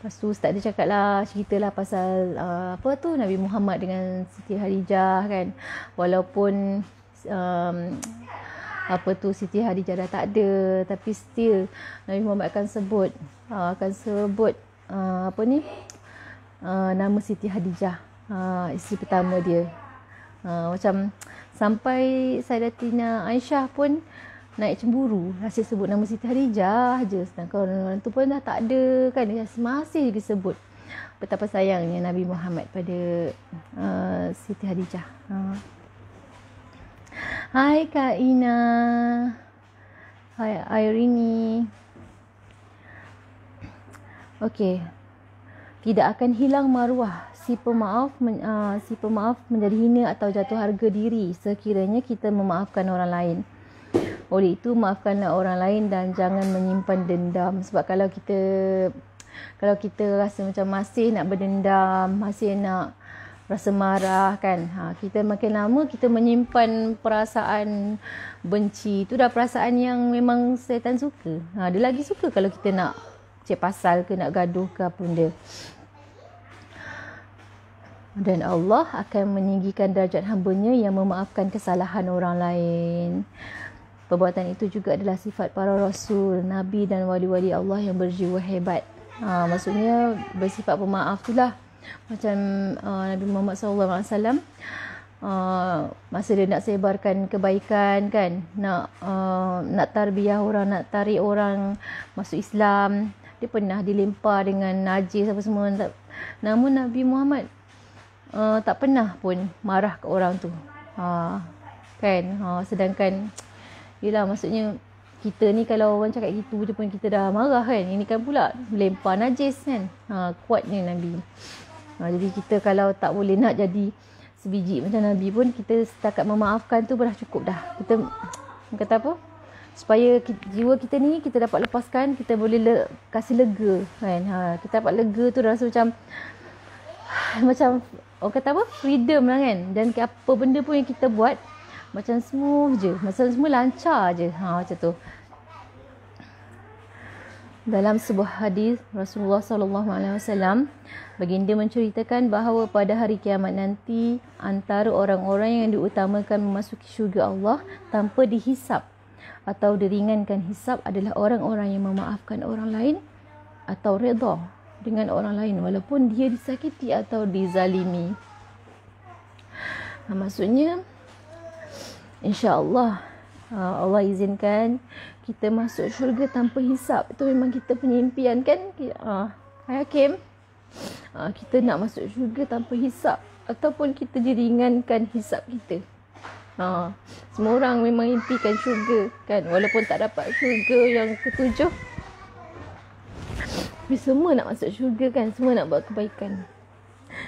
Speaker 2: lepas tu ustaz dia cakap lah, ceritalah pasal Nabi Muhammad dengan Siti Khadijah kan. Walaupun Siti Khadijah dah tak ada, tapi still Nabi Muhammad akan sebut nama Siti Khadijah, isteri pertama dia. Macam sampai Sayyidatina Aisyah pun naik cemburu, rasa sebut nama Siti Khadijah je, sedangkan orang tu pun dah tak ada kan, dia masih disebut. Betapa sayangnya Nabi Muhammad pada Siti Khadijah. Hai Kak Ina. Hai Irene. Okey. Tidak akan hilang maruah si pemaaf menjadi hina atau jatuh harga diri sekiranya kita memaafkan orang lain. Oleh itu maafkanlah orang lain dan jangan menyimpan dendam. Sebab kalau kita rasa macam masih nak berdendam, masih nak rasa marah kan, kita makin lama kita menyimpan perasaan benci. Itu dah perasaan yang memang syaitan suka. Dia lagi suka kalau kita nak cek pasal ke, nak gaduh ke apa benda. Dan Allah akan meninggikan darjat hamba-Nya yang memaafkan kesalahan orang lain. Perbuatan itu juga adalah sifat para rasul, nabi dan wali-wali Allah yang berjiwa hebat. Maksudnya bersifat pemaaf itulah. Macam Nabi Muhammad SAW, masa dia nak sebarkan kebaikan kan, nak tarbiyah orang, nak tarik orang masuk Islam, dia pernah dilempar dengan najis apa semua. Namun Nabi Muhammad tak pernah pun marah ke orang tu. Kan? Sedangkan yelah, maksudnya kita ni kalau orang cakap gitu je pun kita dah marah kan. Ini kan pula lempar najis kan. Kuatnya Nabi. Jadi kita kalau tak boleh nak jadi sebiji macam Nabi pun, kita setakat memaafkan tu dah cukup dah. Kita kata apa? Supaya jiwa kita ni kita dapat lepaskan, kita boleh kasih lega kan. Kita dapat lega tu rasa macam orang kata apa? Freedom lah kan. Dan apa benda pun yang kita buat macam smooth je, macam semua lancar je. Macam tu. Dalam sebuah hadis Rasulullah SAW, baginda menceritakan bahawa pada hari kiamat nanti, antara orang-orang yang diutamakan memasuki syurga Allah tanpa dihisap atau diringankan hisap adalah orang-orang yang memaafkan orang lain atau redha dengan orang lain walaupun dia disakiti atau dizalimi. Maksudnya insya-Allah Allah izinkan kita masuk syurga tanpa hisap. Itu memang kita punya impian kan? Hakim, kita nak masuk syurga tanpa hisap ataupun kita diringankan hisap kita. Semua orang memang impikan syurga kan, walaupun tak dapat syurga yang ketujuh, tapi semua nak masuk syurga kan. Semua nak buat kebaikan,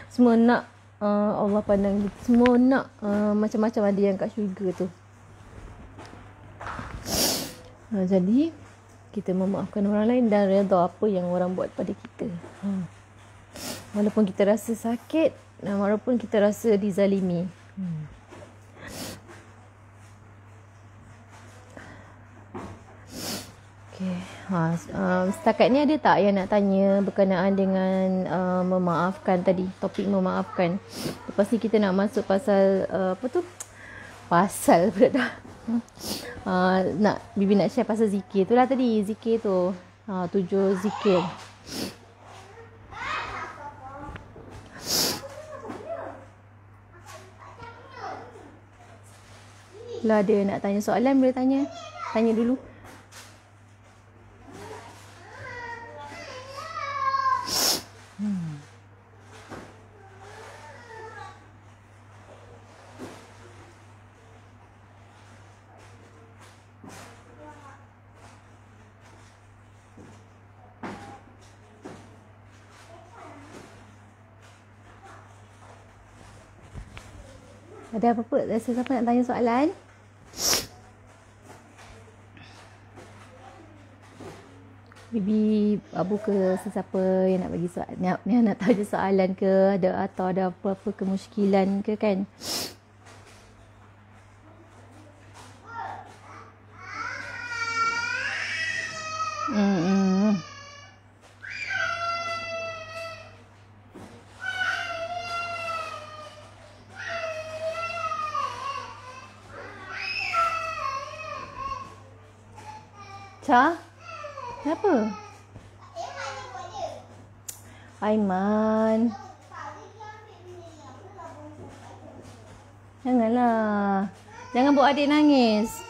Speaker 2: semua nak Allah pandang, semua nak macam-macam ada yang kat syurga tu. Jadi kita memaafkan orang lain dan redha apa yang orang buat pada kita. Walaupun kita rasa sakit, walaupun kita rasa dizalimi. Okay. Setakat ni ada tak yang nak tanya berkenaan dengan memaafkan tadi, topik memaafkan. Lepas ni kita nak masuk pasal apa tu? Pasal pula dah. Bibi nak share pasal zikir tu lah tadi. Zikir tu 7 zikir. Lah ada nak tanya soalan, boleh tanya. Tanya dulu. Ada apa-apa? Rasa siapa nak tanya soalan? Bibi Abu ke sesiapa yang nak bagi soalan, yang nak tanya soalan ke, atau ada apa-apa kemusykilan ke kan? Kenapa? Aiman, janganlah. Jangan buat adik nangis.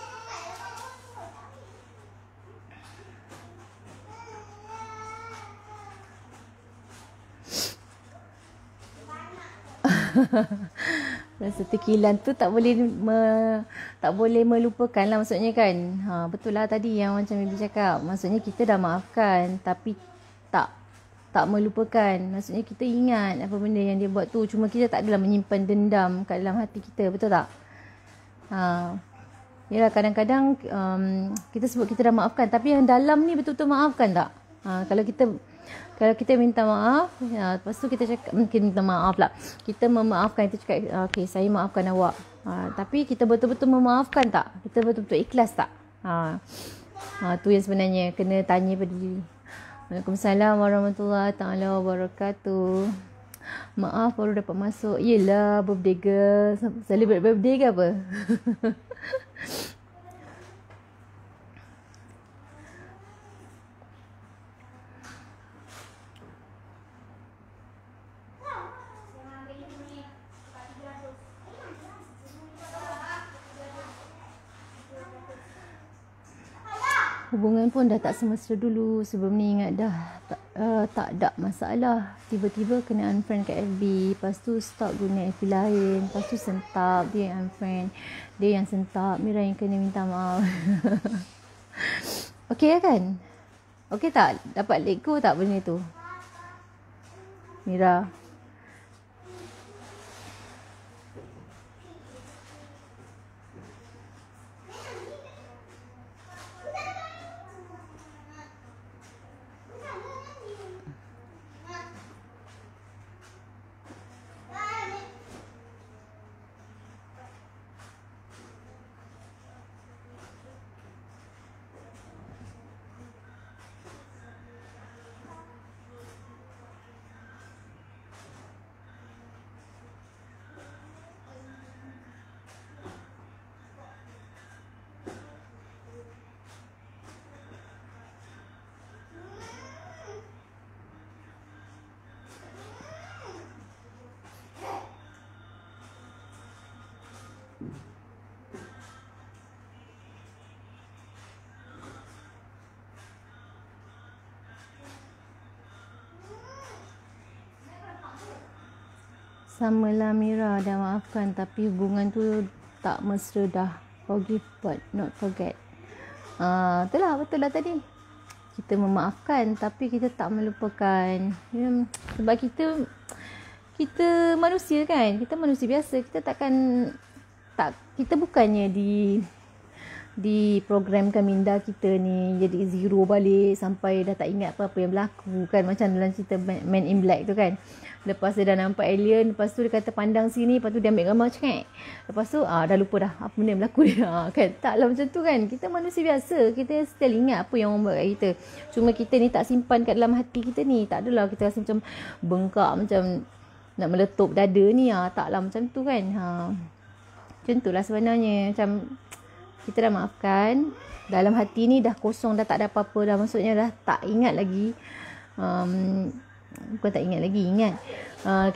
Speaker 2: Rasa tekilan tu tak boleh melupakan lah, maksudnya kan. Betul lah tadi yang macam Bibi cakap. Maksudnya kita dah maafkan tapi tak melupakan. Maksudnya kita ingat apa benda yang dia buat tu, cuma kita tak adalah menyimpan dendam kat dalam hati kita. Betul tak? Yalah, kadang-kadang kita sebut kita dah maafkan, tapi yang dalam ni betul-betul maafkan tak? Kalau kita minta maaf, lepas tu kita cakap, mungkin minta maaf lah, kita memaafkan, kita cakap, okay, saya maafkan awak. Tapi kita betul-betul memaafkan tak? Kita betul-betul ikhlas tak? Tu yang sebenarnya kena tanya pada diri. Waalaikumsalam warahmatullahi taala wabarakatuh. Maaf baru dapat masuk. Yelah, birthday girl. Celebrate birthday ke apa? hubungan pun dah tak semesra dulu. Sebelum ni ingat dah tak ada masalah. Tiba-tiba kena unfriend kat FB. Lepas tu stop guna FB lain. Lepas tu sentap. Dia yang unfriend. Dia yang sentap. Mira yang kena minta maaf. Okey kan? Okey tak? Dapat let go tak benda tu? Mira. Samalah Mira, dah maafkan tapi hubungan tu tak mesra dah. Forgive but not forget. Itulah betul lah tadi. Kita memaafkan tapi kita tak melupakan. Sebab kita manusia kan. Kita manusia biasa. Kita bukannya diprogramkan minda kita ni jadi zero balik sampai dah tak ingat apa-apa yang berlaku kan, macam dalam cerita Man in Black tu kan. Lepas dia dah nampak alien, lepas tu dia kata pandang sini, lepas tu dia ambil gambar cekek, lepas tu dah lupa dah apa benda yang berlaku dia. Kan taklah macam tu kan. Kita manusia biasa, kita still ingat apa yang orang buat kat kita. Cuma kita ni tak simpan kat dalam hati kita ni. Tak adalah kita rasa macam bengkak, macam nak meletup dada ni. Taklah macam tu kan. Macam tu lah sebenarnya. Macam kita dah maafkan, dalam hati ni dah kosong, dah tak ada apa-apa dah. Maksudnya dah tak ingat lagi. Bukan tak ingat lagi, ingat.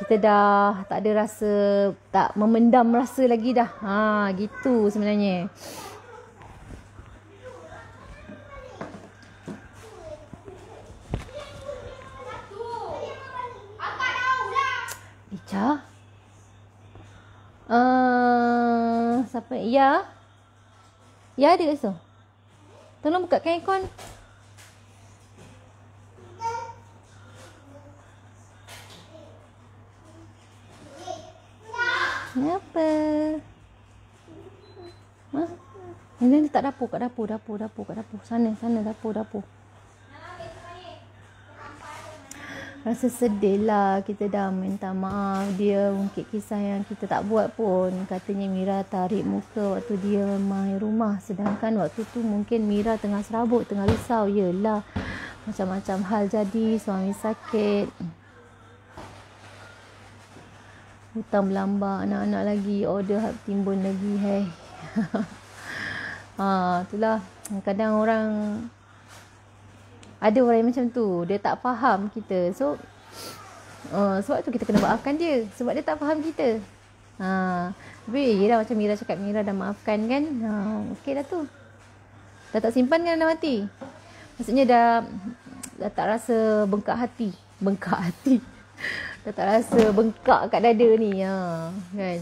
Speaker 2: Kita dah tak ada rasa, tak memendam rasa lagi dah. Gitu sebenarnya. Ica? Siapa? Ya? Ya ada kat situ. Tolong bukakan aircon. Kenapa? Ini tak dapur, kat dapur. Sana dapur. Rasa sedih lah, kita dah minta maaf. Dia ungkit kisah yang kita tak buat pun. Katanya Mira tarik muka waktu dia main rumah. Sedangkan waktu tu mungkin Mira tengah serabut, tengah risau. Yelah, macam-macam hal jadi. Suami sakit, hutang berlambak, anak-anak lagi, order hak timbun lagi. Itulah. Kadang ada orang yang macam tu, dia tak faham kita. So sebab tu kita kena maafkan dia, sebab dia tak faham kita. Tapi yelah, macam Mira cakap, Mira dah maafkan kan. Okey dah tu. Dah tak simpan kan dalam hati. Maksudnya dah tak rasa bengkak hati. Dah tak rasa bengkak kat dada ni. Kan.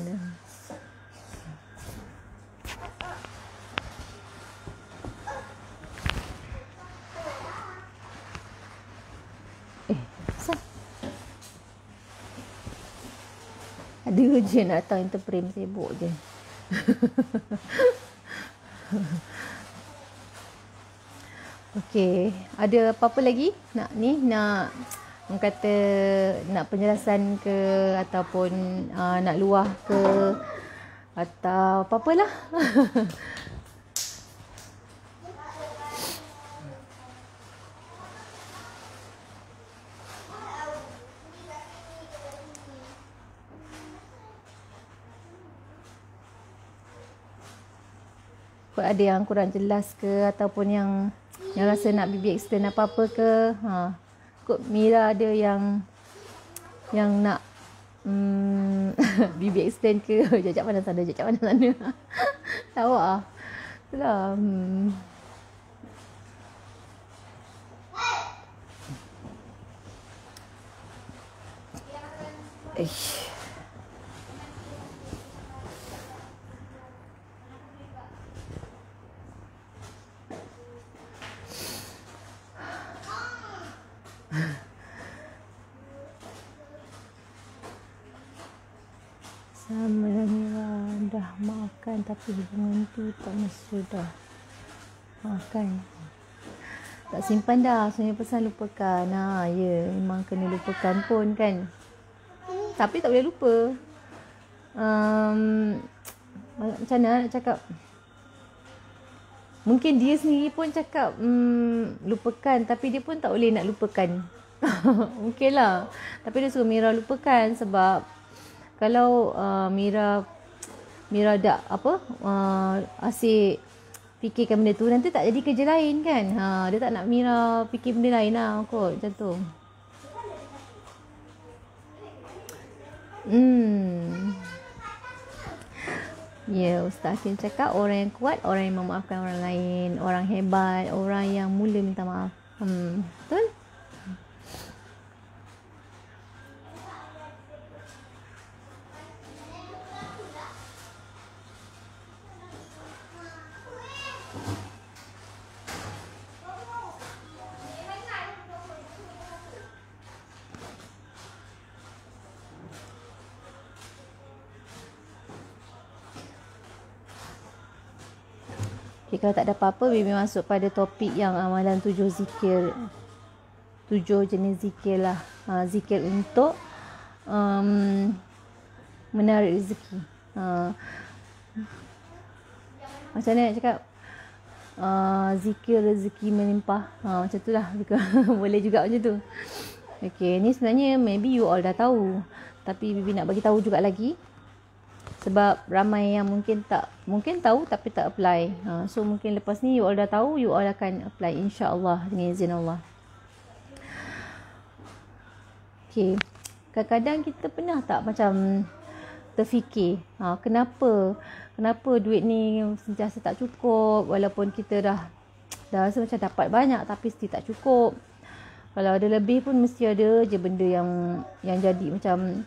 Speaker 2: Ada je nak datang interprem, sibuk je. Okey, ada apa-apa lagi? Nak kata nak penjelasan ke, ataupun nak luah ke, atau apa-apalah. Kau ada yang kurang jelas ke, ataupun yang rasa nak Bibi explain apa-apa ke. Kok Mira ada yang nak Bibi explain ke. Jajak mana sana. Tahu lah. Itulah. Ish. Sama lah Mira, dah makan tapi hubungan tu tak mesra dah. Makan. Tak simpan dah, sebenarnya pesan lupakan. Ya, memang kena lupakan pun kan. Tapi tak boleh lupa. Macam mana nak cakap? Mungkin dia sendiri pun cakap lupakan, tapi dia pun tak boleh nak lupakan. Mungkin lah. Tapi dia suruh Mira lupakan sebab kalau Mira dah asyik fikirkan benda tu, nanti tak jadi kerja lain kan. Dia tak nak Mira fikir benda lain lah kot, macam tu. Ya, Ustaz Hakim cakap orang yang kuat, orang yang memaafkan orang lain, orang hebat, orang yang mula minta maaf. Betul? Okay, kalau tak ada apa-apa, Bibi masuk pada topik yang amalan 7 zikir. 7 jenis zikir lah. Zikir untuk menarik rezeki. Macam mana nak cakap? Zikir rezeki melimpah. Macam tu lah. Boleh juga macam tu. Okay, ni sebenarnya maybe you all dah tahu. Tapi Bibi nak bagi tahu juga lagi. Sebab ramai yang mungkin tahu tapi tak apply. So mungkin lepas ni you all dah tahu, you all akan apply insya-Allah dengan izin Allah. Okay. Kadang-kadang kita pernah tak macam terfikir, kenapa duit ni sentiasa tak cukup, walaupun kita dah rasa macam dapat banyak tapi still tak cukup. Kalau ada lebih pun mesti ada je benda yang jadi macam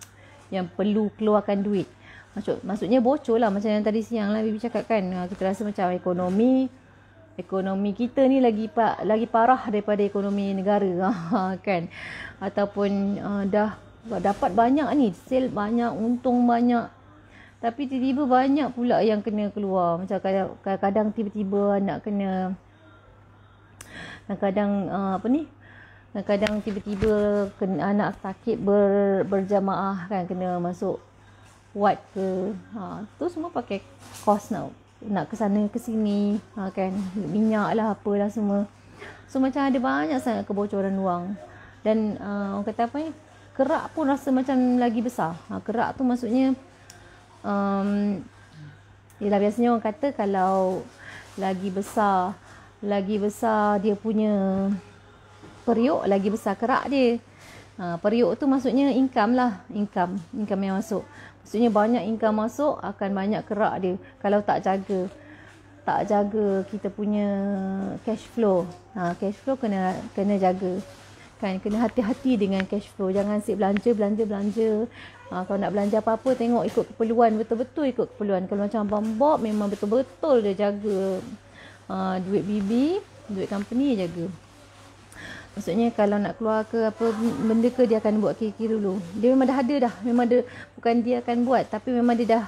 Speaker 2: yang perlu keluarkan duit. Maksudnya bocor lah, macam yang tadi siang lah Bibi cakap kan. Kita rasa macam ekonomi kita ni lagi parah daripada ekonomi negara kan. Ataupun dah dapat banyak ni, sale banyak, untung banyak, tapi tiba-tiba banyak pula yang kena keluar. Macam kadang-kadang tiba-tiba nak kena, kadang tiba-tiba kena anak sakit berjamaah kan, kena masuk ward ke, tu semua pakai kos nak ke sana ke sini, kan, minyak lah apalah semua. So macam ada banyak sangat kebocoran wang. Dan orang kata apa ni, kerak pun rasa macam lagi besar. Kerak tu maksudnya yelah, biasanya orang kata kalau lagi besar dia punya periuk, lagi besar kerak dia. Periuk tu maksudnya income lah, income yang masuk. Maksudnya banyak income masuk, akan banyak kerak dia. Kalau tak jaga kita punya cash flow. Cash flow kena jaga. Kan, kena hati-hati dengan cash flow. Jangan asyik belanja. Kalau nak belanja apa-apa, tengok ikut keperluan, betul-betul ikut keperluan. Kalau macam Abang Bob, memang betul-betul dia jaga duit Bibi, duit company dia jaga. Maksudnya kalau nak keluar ke apa benda ke, dia akan buat kira-kira dulu. Dia memang dah ada dah. Memang dia, bukan dia akan buat, tapi memang dia dah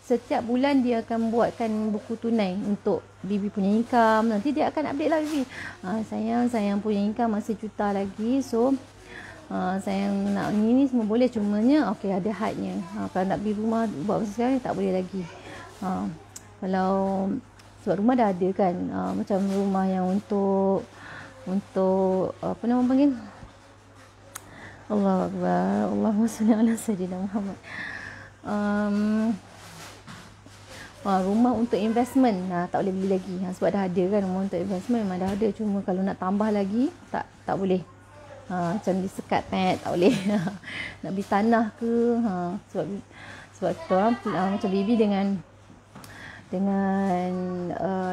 Speaker 2: setiap bulan dia akan buatkan buku tunai untuk Bibi punya income. Nanti dia akan update lah Bibi. Sayang punya income masih juta lagi. So sayang nak ni semua boleh, cumanya okey ada hadnya. Kalau nak beli rumah buat masa sekarang tak boleh lagi. Kalau sebab rumah dah ada kan, macam rumah yang untuk apa nama panggil, Allahu Akbar, Allahumma salli ala sayyidina Muhammad. Rumah untuk investment tak boleh beli lagi, sebab dah ada kan. Rumah untuk investment memang dah ada, cuma kalau nak tambah lagi tak boleh. Macam disekat tak boleh. Nak beli tanah ke, sebab kita orang macam Bibi dengan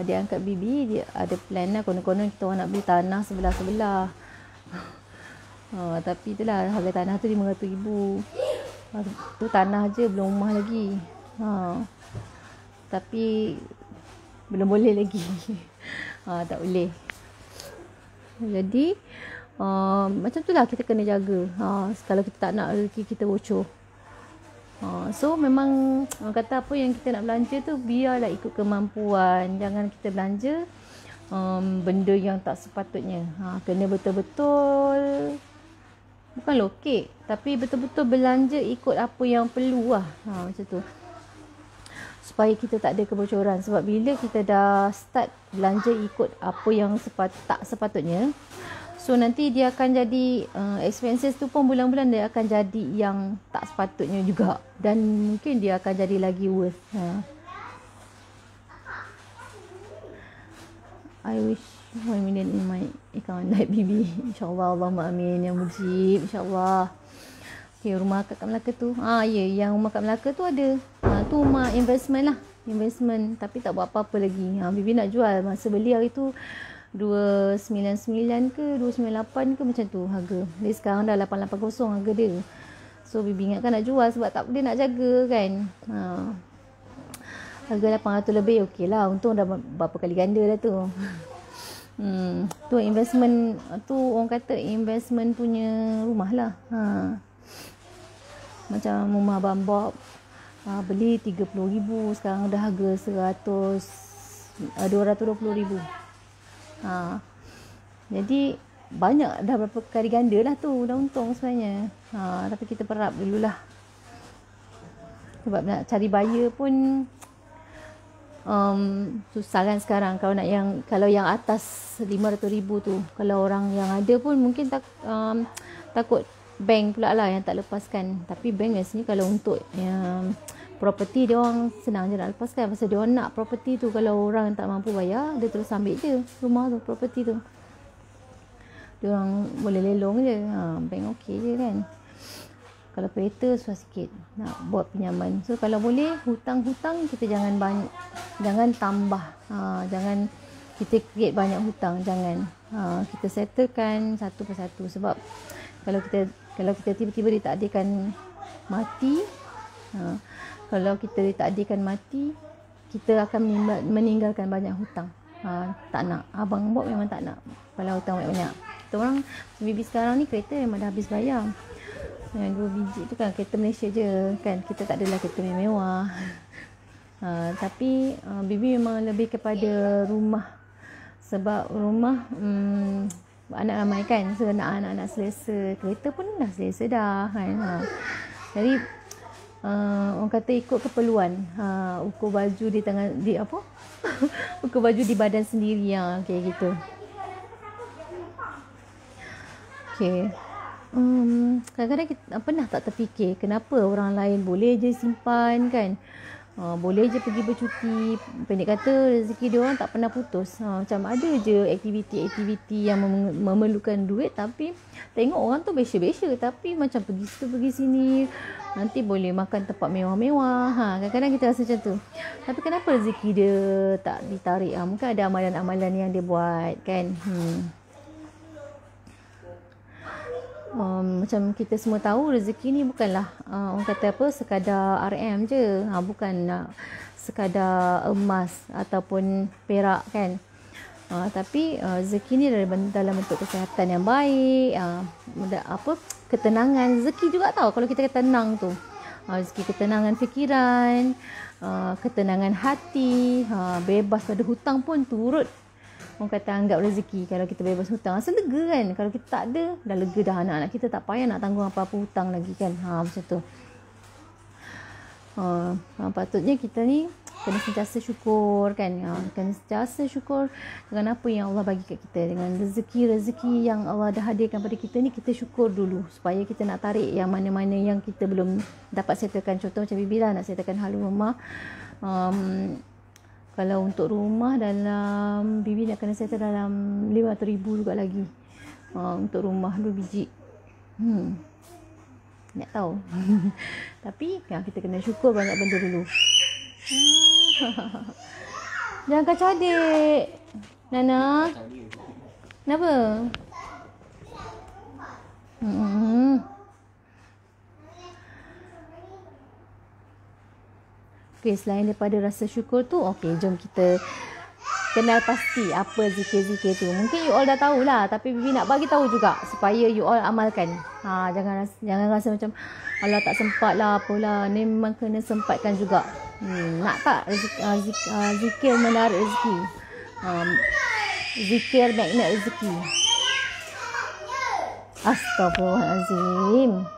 Speaker 2: dia angkat Bibi, dia ada plan lah, konon-konon kita orang nak beli tanah sebelah-sebelah. Tapi itulah harga tanah tu RM500,000. Tu tanah je, belum rumah lagi. Tapi belum boleh lagi. Tak boleh. Jadi macam tu lah kita kena jaga. Kalau kita tak nak rezeki kita bocor. So memang orang kata apa yang kita nak belanja tu biarlah ikut kemampuan. Jangan kita belanja benda yang tak sepatutnya. Kena betul-betul bukan lokek, tapi betul-betul belanja ikut apa yang perlu lah. Macam tu. Supaya kita tak ada kebocoran. Sebab bila kita dah start belanja ikut apa yang tak sepatutnya, so nanti dia akan jadi expenses tu pun bulan-bulan dia akan jadi yang tak sepatutnya juga. Dan mungkin dia akan jadi lagi worse. I wish 1 million in my account like Bibi. InsyaAllah, Allahumma amin ya mujib, insyaAllah. Okay, rumah kat Melaka tu. Yang rumah kat Melaka tu ada. Tu rumah investment lah. Investment. Tapi tak buat apa-apa lagi. Bibi nak jual. Masa beli hari tu 299 ke 298 ke macam tu harga. Jadi sekarang dah 880 harga dia. So Bibi ingatkan nak jual sebab tak boleh nak jaga kan. Harga 800 lebih okey lah. Untung dah berapa kali ganda dah tu. Tu investment. Tu orang kata investment punya rumah lah. Macam rumah Abang Bob. Beli 30,000. Sekarang dah harga 220,000. Jadi banyak dah berapa kali ganda lah tu. Dah untung sebenarnya. Tapi kita perap dululah. Sebab nak cari buyer pun susah kan sekarang. Kalau yang atas 500,000 tu, kalau orang yang ada pun mungkin takut bank pula lah yang tak lepaskan. Tapi bank biasanya kalau untuk yang property dia orang senang je nak lepaskan. Pasal dia orang nak property tu, kalau orang tak mampu bayar, dia terus ambil je rumah tu, property tu. Dia orang boleh lelong je. Bank okey je kan. Kalau kereta susah sikit nak buat pinjaman. So kalau boleh hutang-hutang kita jangan tambah. Jangan kita create banyak hutang, jangan. Kita settlekan satu persatu. Sebab kalau kita tiba-tiba ditakdirkan mati, kalau kita ditakdirkan mati, kita akan meninggalkan banyak hutang. Tak nak. Abang Bob memang tak nak kalau hutang banyak-banyak. Kita orang Bibi sekarang ni kereta memang dah habis bayar. Yang 2 biji tu kan kereta Malaysia je kan. Kita tak adalah kereta mewah. Tapi Bibi memang lebih kepada rumah. Sebab rumah anak ramai kan. So nak anak-anak selesa. Kereta pun dah selesa dah kan. Jadi orang kata ikut keperluan. Ukur baju di tangan ukur baju di badan sendiri kayak gitu. Okay. Kadang-kadang kita pernah tak terfikir kenapa orang lain boleh je simpan kan, boleh je pergi bercuti. Pendek kata rezeki dia orang tak pernah putus. Macam ada je aktiviti-aktiviti yang memerlukan duit, tapi tengok orang tu besya-besya tapi macam pergi situ pergi sini, nanti boleh makan tempat mewah-mewah. Kadang-kadang kita rasa macam tu. Tapi kenapa rezeki dia tak ditarik? Mungkin ada amalan-amalan yang dia buat kan. Macam kita semua tahu rezeki ni bukanlah orang kata sekadar RM je, bukan sekadar emas ataupun perak kan. Tapi rezeki ni dalam bentuk kesihatan yang baik, ketenangan. Rezeki juga tahu kalau kita tenang tu, rezeki ketenangan fikiran, ketenangan hati, bebas pada hutang pun turut. Orang kata anggap rezeki kalau kita bebas hutang. Rasa lega kan. Kalau kita tak ada, dah lega dah. Anak-anak kita tak payah nak tanggung apa-apa hutang lagi kan. Macam tu. Patutnya kita ni kena sentiasa syukur kan. Kena sentiasa syukur dengan apa yang Allah bagi kat kita. Dengan rezeki-rezeki yang Allah dah hadirkan pada kita ni, kita syukur dulu. Supaya kita nak tarik yang mana-mana yang kita belum dapat settlekan. Contoh macam Bibi lah nak settlekan hal rumah. Kalau untuk rumah dalam Bibi nak kena settle dalam 500,000 juga lagi. Untuk rumah 2 biji. Tak tahu. Tapi kita kena syukur banyak benda dulu. Jangan kacau adik. Nana. Kenapa? Okey, selain daripada rasa syukur tu, okey, jom kita kenal pasti apa zikir-zikir tu. Mungkin you all dah tahulah, tapi Bibi nak bagi tahu juga supaya you all amalkan. Jangan rasa macam alah tak sempat lah apalah. Ni memang kena sempatkan juga. Nak tak zikir menarik rezeki? Zikir magnet rezeki. Astaghfirullahalazim.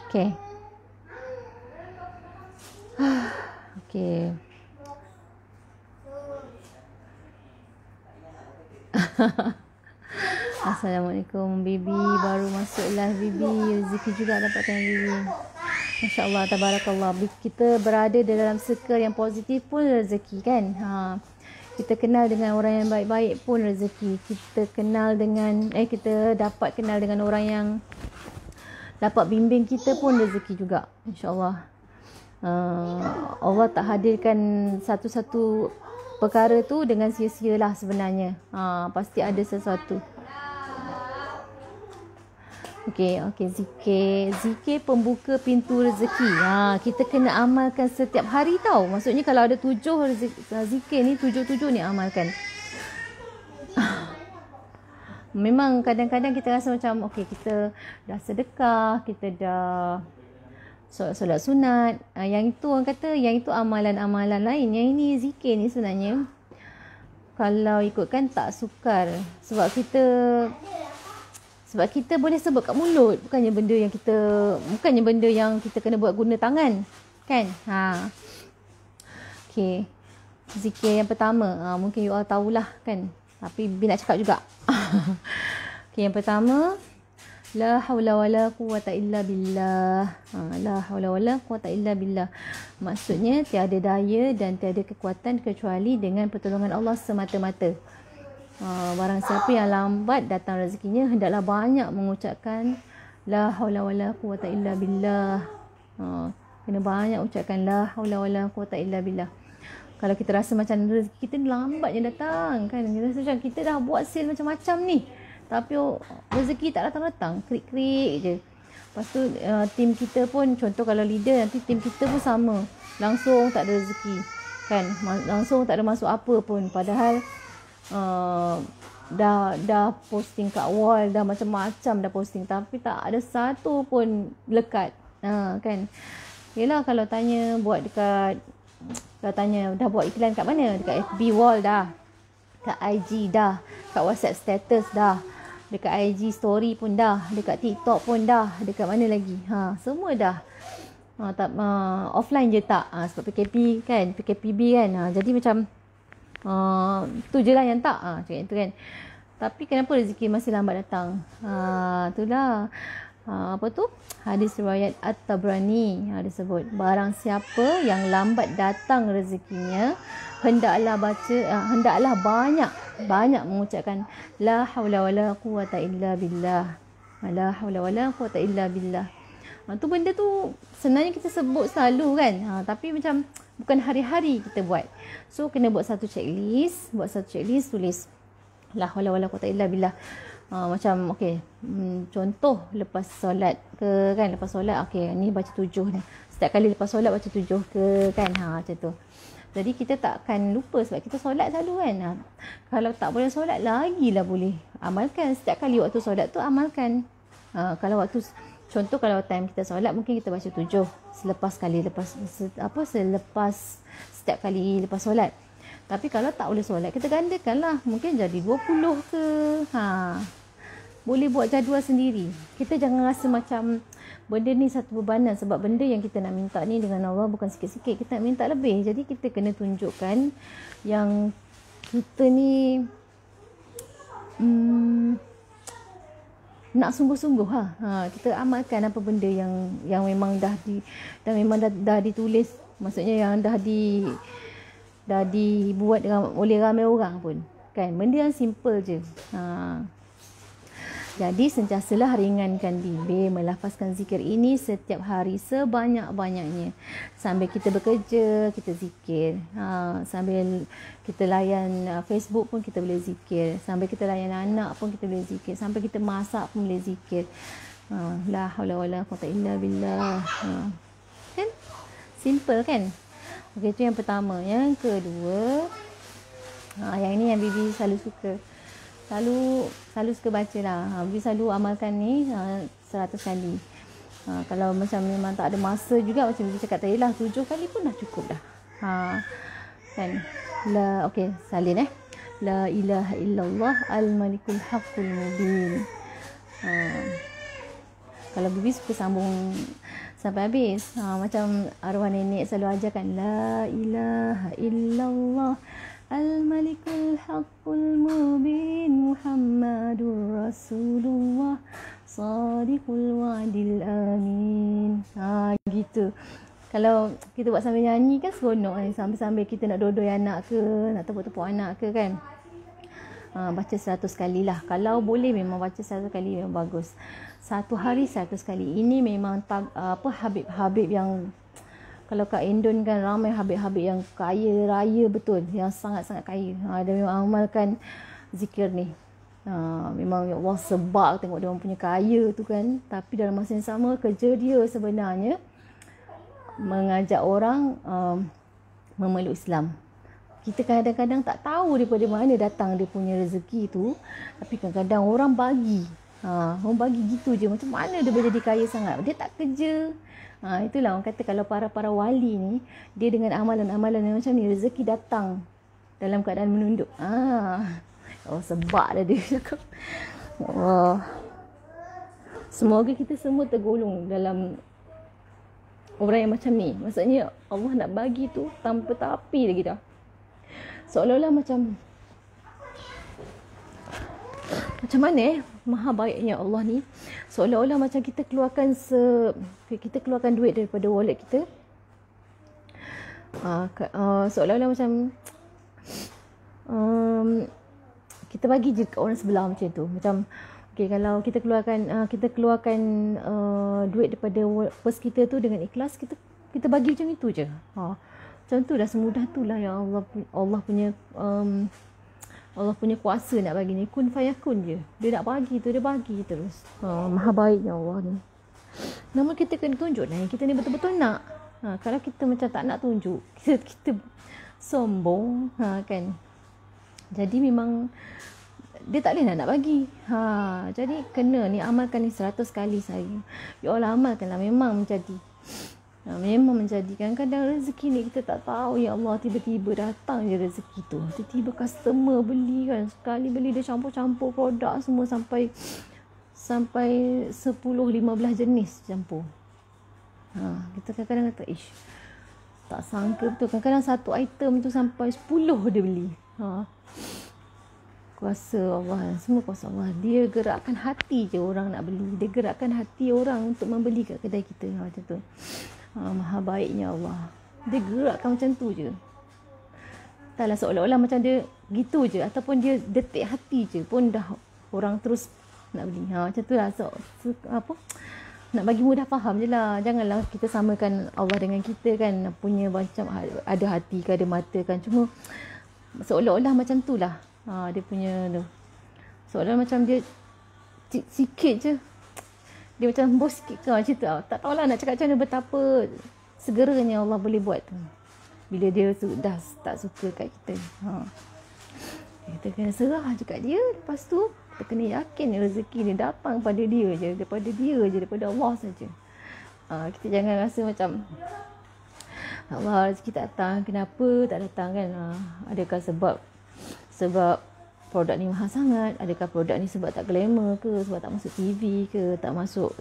Speaker 2: Okay. Okay. Assalamualaikum Bibi, baru masuk live Bibi, rezeki juga dapatkan Bibi. Masya Allah, tabarakallah. Kita berada dalam circle yang positif pun rezeki kan. Kita kenal dengan orang yang baik-baik pun rezeki. Kita dapat kenal dengan orang yang dapat bimbing kita pun rezeki juga, insya-Allah. Allah tak hadirkan satu-satu perkara tu dengan sia-sia lah sebenarnya. Pasti ada sesuatu. Okey, zikir pembuka pintu rezeki. Kita kena amalkan setiap hari tau. Maksudnya kalau ada 7 zikir ni, 7 ni amalkan. Memang kadang-kadang kita rasa macam okey, kita dah sedekah, kita dah solat sunat. Yang itu orang kata yang itu amalan-amalan lain. Yang ini zikir ni sebenarnya kalau ikutkan tak sukar. Sebab kita boleh sebut kat mulut, bukannya benda yang kita kena buat guna tangan, kan? Okey. Zikir yang pertama, mungkin you all tahulah kan. Tapi Bibi nak cakap juga. Okey, yang pertama, la haula wala quwata illa billah. La haula wala quwata illa billah. Maksudnya tiada daya dan tiada kekuatan kecuali dengan pertolongan Allah semata-mata. Barang siapa yang lambat datang rezekinya, hendaklah banyak mengucapkan la haula wala quwata illa billah. Kena banyak ucapkan la haula wala quwata illa billah. Kalau kita rasa macam rezeki kita lambatnya datang kan, kita rasa macam kita dah buat sale macam-macam ni, tapi rezeki tak datang-datang, krik-krik je. Lepas tu tim kita pun, contoh kalau leader, nanti tim kita pun sama, langsung tak ada rezeki kan, langsung tak ada masuk apa pun, padahal dah posting kat wall, dah macam-macam dah posting, tapi tak ada satu pun lekat. Kan, yelah kalau tanya dah buat iklan kat mana, dekat FB wall dah, kat IG dah, kat WhatsApp status dah, dekat IG story pun dah, dekat TikTok pun dah, dekat mana lagi, semua dah. Offline je tak, sebab PKPB kan, jadi macam tu je lah yang tak, cakap itu kan. Tapi kenapa rezeki masih lambat datang? Itulah apa tu, hadis riwayat At-Tabrani ada sebut, barang siapa yang lambat datang rezekinya, hendaklah banyak mengucapkan la haula wala quwata illa billah. La haula wala quwata illa billah. Tu benda tu sebenarnya kita sebut selalu kan, tapi macam bukan hari-hari kita buat. So kena buat satu checklist, tulis la haula wala quwata illa billah. Macam okey, contoh lepas solat ke kan, lepas solat okey ni baca 7 ni. Setiap kali lepas solat baca 7 ke kan, macam tu. Jadi kita tak akan lupa sebab kita solat selalu kan. Kalau tak boleh solat lagilah boleh amalkan. Setiap kali waktu solat tu amalkan. Kalau waktu contoh kalau time kita solat mungkin kita baca 7 selepas setiap kali lepas solat. Tapi kalau tak boleh solat, kita gandakan lah. Mungkin jadi 20 ke. Boleh buat jadual sendiri. Kita jangan rasa macam benda ni satu bebanan. Sebab benda yang kita nak minta ni dengan Allah bukan sikit-sikit. Kita nak minta lebih. Jadi kita kena tunjukkan yang kita ni nak sungguh-sungguh. Kita amalkan apa benda yang memang dah ditulis. Maksudnya yang dah dibuat oleh ramai orang pun kan, benda yang simple je. Jadi sentiasalah ringankan bibir melafazkan zikir ini setiap hari sebanyak-banyaknya. Sambil kita bekerja, kita zikir. Sambil kita layan Facebook pun kita boleh zikir. Sambil kita layan anak pun kita boleh zikir. Sambil kita masak pun boleh zikir. La haula wala quwwata illa billah. Kan? Simple kan? Okey, itu yang pertama. Yang kedua, yang ini yang Bibi selalu suka. Selalu suka baca lah. Bibi selalu amalkan ni 100 kali. Kalau macam memang tak ada masa juga, macam Bibi cakap tadi lah, 7 kali pun dah cukup dah. Kan? Okey, salin La ilaha illallah al-malikul haqqul mubin. Kalau Bibi suka sambung sampai habis. Macam arwah nenek selalu ajarkan, La ilaha illallah Al-Malikul Haqqul Mubin Muhammadur Rasulullah Sadiqul Wa'dil Amin. Gitu. Kalau kita buat sambil nyanyi kan seronok kan. Sambil-sambil kita nak dodoi anak ke, nak tepuk-tepuk anak ke kan. Baca 100 kali lah. Kalau boleh memang baca 100 kali memang bagus. Satu hari 100 kali. Ini memang Habib-habib yang, kalau kat Indon kan ramai habib-habib yang kaya raya betul, yang sangat-sangat kaya. Dia memang amalkan zikir ni. Memang ya Allah sebab tengok dia orang punya kaya tu kan. Tapi dalam masa yang sama kerja dia sebenarnya mengajak orang memeluk Islam. Kita kadang-kadang tak tahu daripada mana datang dia punya rezeki tu. Tapi kadang-kadang orang bagi. Orang bagi gitu je. Macam mana dia boleh jadi kaya sangat? Dia tak kerja. Itulah orang kata kalau para wali ni, dia dengan amalan-amalan yang macam ni, rezeki datang dalam keadaan menunduk. Sebab dah dia cakap. Semoga kita semua tergolong dalam orang yang macam ni. Maksudnya Allah nak bagi tu tanpa tapi lagi dah. Seolah-olah macam mana maha baiknya Allah ni. Seolah-olah macam kita keluarkan duit daripada wallet kita. Seolah-olah macam kita bagi je kat orang sebelah macam tu. Macam okay, kalau kita keluarkan duit daripada purse kita tu dengan ikhlas, kita bagi macam itu je. Macam tu dah, semudah tu lah yang Allah punya kuasa nak bagi ni. Kun fayakun je. Dia nak bagi tu, dia bagi terus. Maha baiknya Allah ni. Namun kita kena tunjuk lah yang kita ni betul-betul nak. Kalau kita macam tak nak tunjuk, kita sombong, kan. Jadi memang dia tak boleh nak bagi. Jadi kena ni amalkan ni 100 kali saja. Ya Allah, amalkanlah, memang menjadi. Memang menjadi. Kadang-kadang rezeki ni kita tak tahu, ya Allah, tiba-tiba datang je rezeki tu. Tiba-tiba customer beli kan, sekali beli dia campur-campur produk semua sampai 10-15 jenis campur. Kita kadang-kadang kata, tak sangka betul. Kadang-kadang satu item tu sampai 10 dia beli. Kuasa Allah, semua kuasa Allah. Dia gerakkan hati je orang nak beli. Dia gerakkan hati orang untuk membeli kat kedai kita. Macam tu. Maha baiknya Allah. Dia gerakkan macam tu je. Taklah seolah-olah macam dia gitu je. Ataupun dia detik hati je pun dah orang terus nak beli. Macam tu lah. Nak bagi mudah faham je lah. Janganlah kita samakan Allah dengan kita kan. Punya macam ada hati ke, ada mata kan. Cuma seolah-olah macam tu lah. Dia punya tu. Seolah-olah macam dia sikit je. Dia macam bos sikit ke macam tu. Tak tahulah nak cakap macam mana, betapa segeranya Allah boleh buat tu. Bila dia dah tak suka kat kita. Kita kena serah je kat dia. Lepas tu kita kena yakin rezeki ni datang pada dia je. Daripada Allah saja. Kita jangan rasa macam Allah, rezeki tak datang, kenapa tak datang kan. Adakah sebab produk ni mahal sangat? Adakah produk ni sebab tak glamour ke, sebab tak masuk TV ke, tak masuk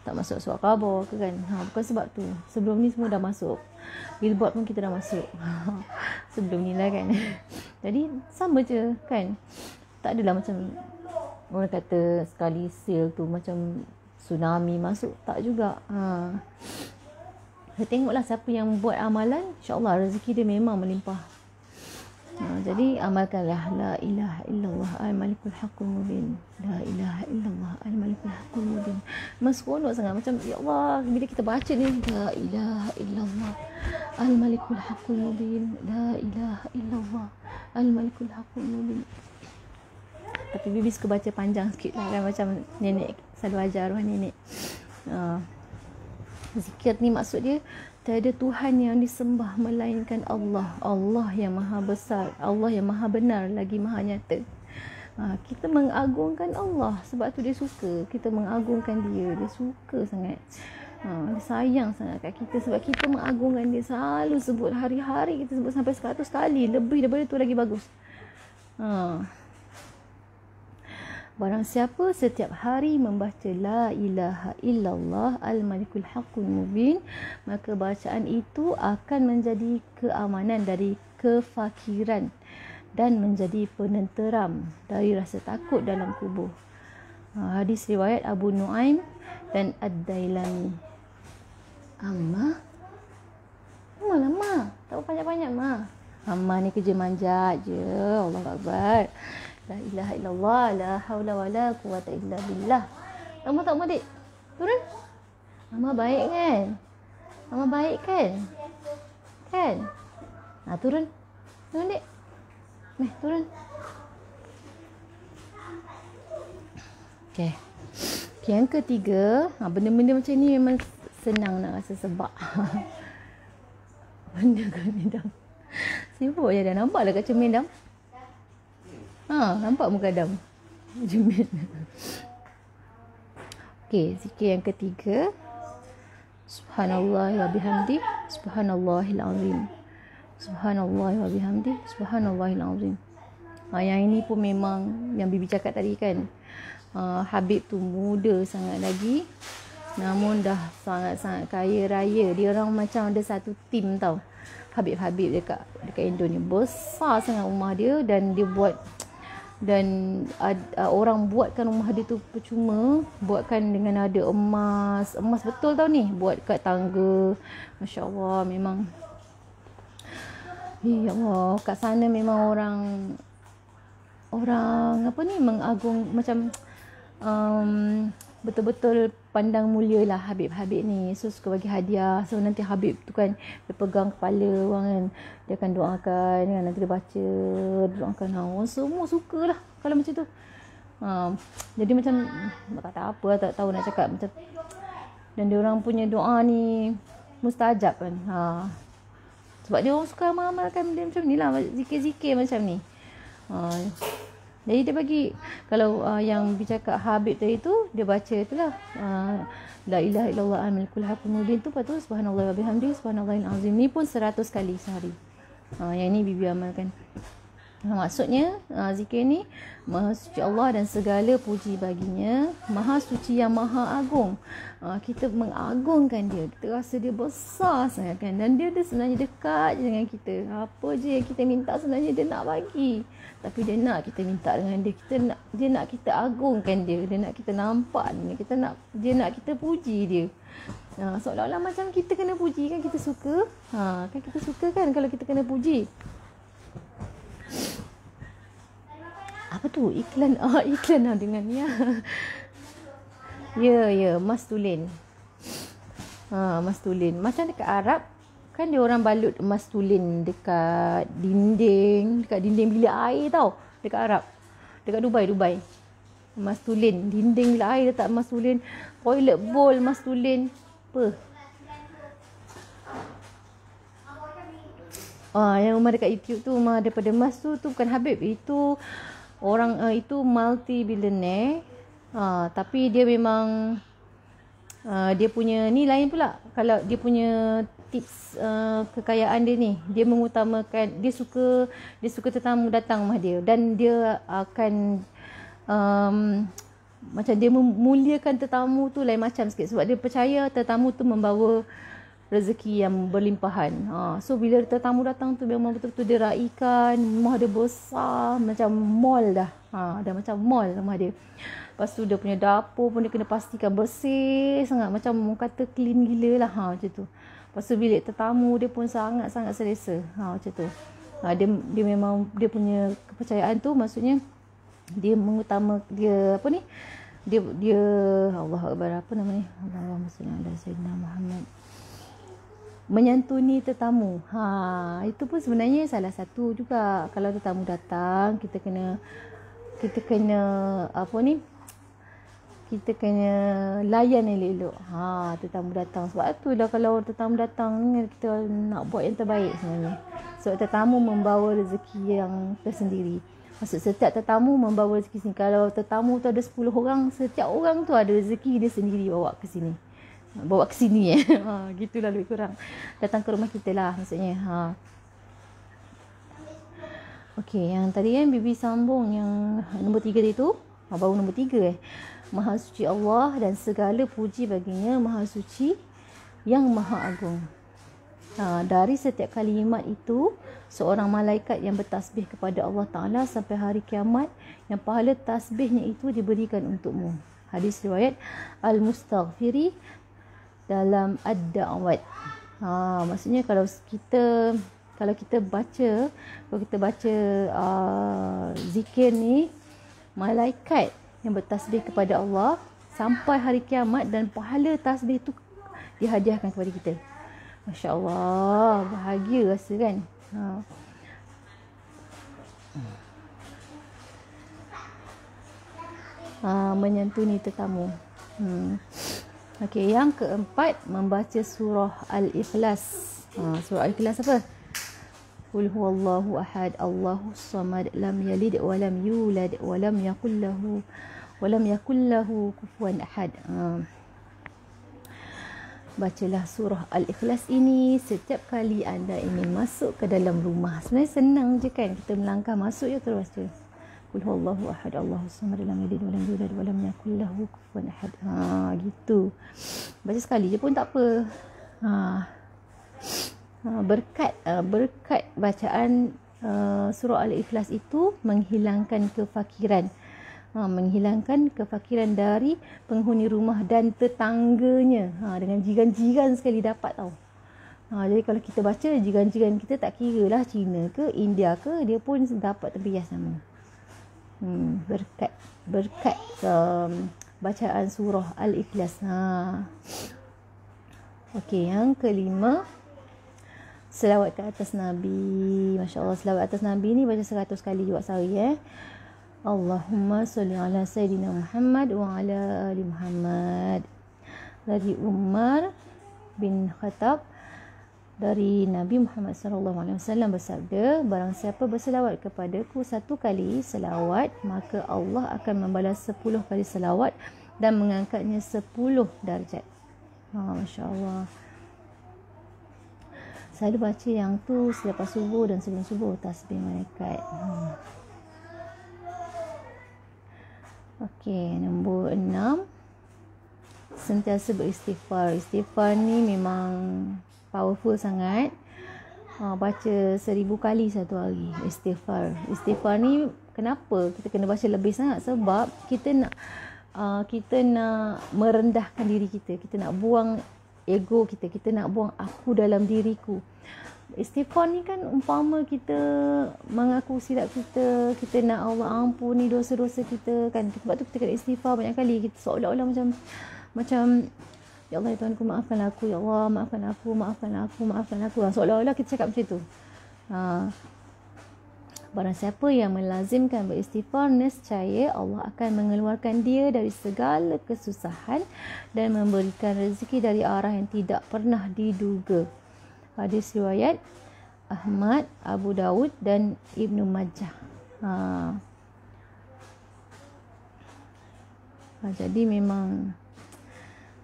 Speaker 2: tak masuk surat khabar ke kan. Bukan sebab tu. Sebelum ni semua dah masuk. Billboard pun kita dah masuk. Sebelum ni lah kan. Jadi sama je kan. Tak adalah macam orang kata sekali sale tu macam tsunami masuk. Tak juga. Tengoklah siapa yang buat amalan, insya-Allah rezeki dia memang melimpah. Jadi amalkanlah la ilaha illallah al-malikul haqqul mubin. La ilaha illallah al-malikul haqqul mubin. Seronok sangat macam ya Allah bila kita baca ni la ilaha illallah al-malikul haqqul mubin. La ilaha illallah al-malikul haqqul mubin. Tapi Bibi suka baca panjang sikit lah kan, macam nenek selalu ajar arwah nenek. Zikir ni maksud dia tiada Tuhan yang disembah melainkan Allah. Allah yang maha besar, Allah yang maha benar lagi maha nyata. Kita mengagungkan Allah sebab tu dia suka kita mengagungkan dia. Dia suka sangat. Dia sayang sangat kat kita sebab kita mengagungkan dia. Selalu sebut, hari-hari kita sebut sampai 100 kali. Lebih daripada tu lagi bagus. Barang siapa setiap hari membaca la ilaha illallah al-malikul haqqul mubin, maka bacaan itu akan menjadi keamanan dari kefakiran dan menjadi penenteram dari rasa takut dalam kubur. Hadis riwayat Abu Nuaim dan Ad-Dailami. Amma? Lama. Tak banyak-banyak mah. Amma ni kerja manjat je. Allahu Akbar. La ilaha illallah, la haula wala quwata illa billah. Lama tak adik? Turun. Mama baik kan? Mama baik kan? Kan? Turun. Turun dik. Turun. Okay. Yang ketiga, benda-benda macam ni memang senang nak rasa sebab. Benda cermin dam. Sibuk je dah. Nampak lah kat cermin dam. Nampak muka Adam. Cermin. Okey, zikir yang ketiga. Subhanallah wa bihamdi, subhanallahil azim. Subhanallah wa bihamdi, subhanallahil azim. Yang ini pun memang yang Bibi cakap tadi kan. Habib tu muda sangat lagi, namun dah sangat-sangat kaya raya. Dia orang macam ada satu tim tau. Habib-habib dekat Indo ni. Besar sangat rumah dia dan dia buat orang buatkan rumah dia tu percuma, buatkan dengan ada emas betul tau ni, buat kat tangga. Masya Allah, memang ya Allah, kat sana memang orang apa ni mengagung, macam betul-betul pandang mulia lah Habib-habib ni. So suka bagi hadiah. So nanti Habib tu kan dia pegang kepala orang kan, dia akan doakan kan, nanti dia baca doakan. Orang semua suka lah kalau macam tu. Jadi macam tak tahu apa, tak tahu nak cakap macam. Dan dia orang punya doa ni mustajab kan. Sebab dia orang suka amal-amalkan benda macam ni lah, zikir-zikir macam ni. Jadi dia bagi, kalau yang bercakap Habib tadi tu, dia baca itulah la ilaha illallah al-malikul haqqul mubin tu, lepas tu subhanallah wa bihamdi, subhanallahil azim. Ni pun 100 kali sehari. Yang ni Bibi amalkan. Maksudnya zikir ni, Maha suci Allah dan segala puji baginya, Maha suci yang maha agung. Kita mengagungkan dia, kita rasa dia besar sangat kan, dan dia sebenarnya dekat je dengan kita. Apa je yang kita minta sebenarnya dia nak bagi, tapi dia nak kita minta dengan dia. Dia nak kita agungkan dia, dia nak kita nampak dia, dia nak kita puji dia. Seolah-olah macam kita kena puji kan, kita suka. Kan kita suka kan kalau kita kena puji. Apa tu? Iklan dengan ni. Ya, mas tulin. Mas tulin. Macam dekat Arab kan dia orang balut emas tulin dekat dinding bilik air tau. Dekat Arab. Dekat Dubai. Emas tulin, dinding bilik air letak emas tulin, toilet bowl emas tulin. Apa? Yang rumah dekat YouTube tu, rumah daripada emas tu bukan Habib. Itu orang itu multi billionaire. Tapi dia memang dia punya ni lain pula. Kalau dia punya tips kekayaan dia ni, dia mengutamakan, dia suka tetamu datang rumah dia, dan dia akan macam dia memuliakan tetamu tu lain macam sikit, sebab dia percaya tetamu tu membawa rezeki yang berlimpahan. So bila tetamu datang tu memang betul-betul dia raikan, rumah dia besar macam mall dah. Dah macam mall rumah dia. Lepas tu dia punya dapur pun dia kena pastikan bersih sangat, macam orang kata clean gila lah. Macam tu. Lepas tu bilik tetamu dia pun sangat-sangat selesa. Macam tu. Dia memang dia punya kepercayaan tu, maksudnya dia mengutama dia apa ni? Dia Allah Akbar, apa nama ni? Allahumma salli ala sayyidina Muhammad. Menyantuni tetamu. Itu pun sebenarnya salah satu juga. Kalau tetamu datang, kita kena apa ni? Kita kena layan elok-elok. Tetamu datang. Sebab tu dah kalau tetamu datang, kita nak buat yang terbaik sebenarnya. Sebab tetamu membawa rezeki yang tersendiri. Maksud setiap tetamu membawa rezeki sini. Kalau tetamu tu ada 10 orang, setiap orang tu ada rezeki dia sendiri bawa ke sini. Gitulah lebih kurang. Datang ke rumah kita lah maksudnya. Okey, yang tadi kan Bibi sambung yang nombor 3 tu. Baru nombor 3 Maha suci Allah dan segala puji baginya, Maha suci yang Maha agung. Dari setiap kalimat itu, seorang malaikat yang bertasbih kepada Allah Ta'ala sampai hari kiamat, yang pahala tasbihnya itu diberikan untukmu. Hadis riwayat Al-Mustaghfiri dalam Ad-Da'wat. Maksudnya kalau kita baca zikir ni, malaikat yang bertasbih kepada Allah sampai hari kiamat, dan pahala tasbih tu dihadiahkan kepada kita. Masya Allah, bahagia rasa kan. Menyantuni tetamu. Okey, yang keempat, membaca surah Al-Ikhlas. Surah Al-Ikhlas apa? Qul huwallahu ahad, Allahus samad, lam yalid wa lam yulad wa lam yakul lahu kufuwan ahad. Bacalah surah Al-Ikhlas ini setiap kali anda ingin masuk ke dalam rumah. Sebenarnya senang je kan, kita melangkah masuk je terus baca. Qul huwallahu ahad, Allahus samad, lam yalid wa lam yulad wa lam yakul lahu kufuwan ahad. Gitu. Baca sekali je pun tak apa. Berkat bacaan surah Al-Ikhlas itu menghilangkan kefakiran. Menghilangkan kefakiran dari penghuni rumah dan tetangganya. Dengan jiran-jiran sekali dapat tau. Jadi kalau kita baca, jiran-jiran kita tak kira lah Cina ke India ke, dia pun dapat terbias nama. Berkat bacaan surah Al-Ikhlas. Okey, yang kelima, selawat ke atas Nabi. Masya Allah, selawat atas Nabi ni baca 100 kali juga sehari. Allahumma salli ala sayyidina Muhammad wa ala ali Muhammad. Dari Umar bin Khattab, dari Nabi Muhammad SAW bersabda, barang siapa berselawat kepadaku 1 kali selawat, maka Allah akan membalas 10 kali selawat dan mengangkatnya 10 darjat. Masya Allah. Selalu baca yang tu selepas subuh dan sebelum subuh, tasbih malaikat. Okey, nombor 6, sentiasa beristighfar. Istighfar ni memang powerful sangat. Baca 1000 kali satu hari istighfar. Istighfar ni kenapa kita kena baca lebih sangat? Sebab kita nak merendahkan diri kita. Kita nak buang ego kita. Kita nak buang aku dalam diriku. Istighfar ni kan umpama kita mengaku silap kita, kita nak Allah ampuni dosa-dosa kita kan. Sebab tu kita kena istighfar banyak kali. Kita seolah-olah macam ya Allah, ya Tuhanku, maafkan aku, ya Allah, maafkan aku. Seolah-olah kita cakap macam tu. Barang siapa yang melazimkan beristighfar, nescaya Allah akan mengeluarkan dia dari segala kesusahan dan memberikan rezeki dari arah yang tidak pernah diduga. Hadis riwayat Ahmad, Abu Daud dan Ibnu Majah. Jadi memang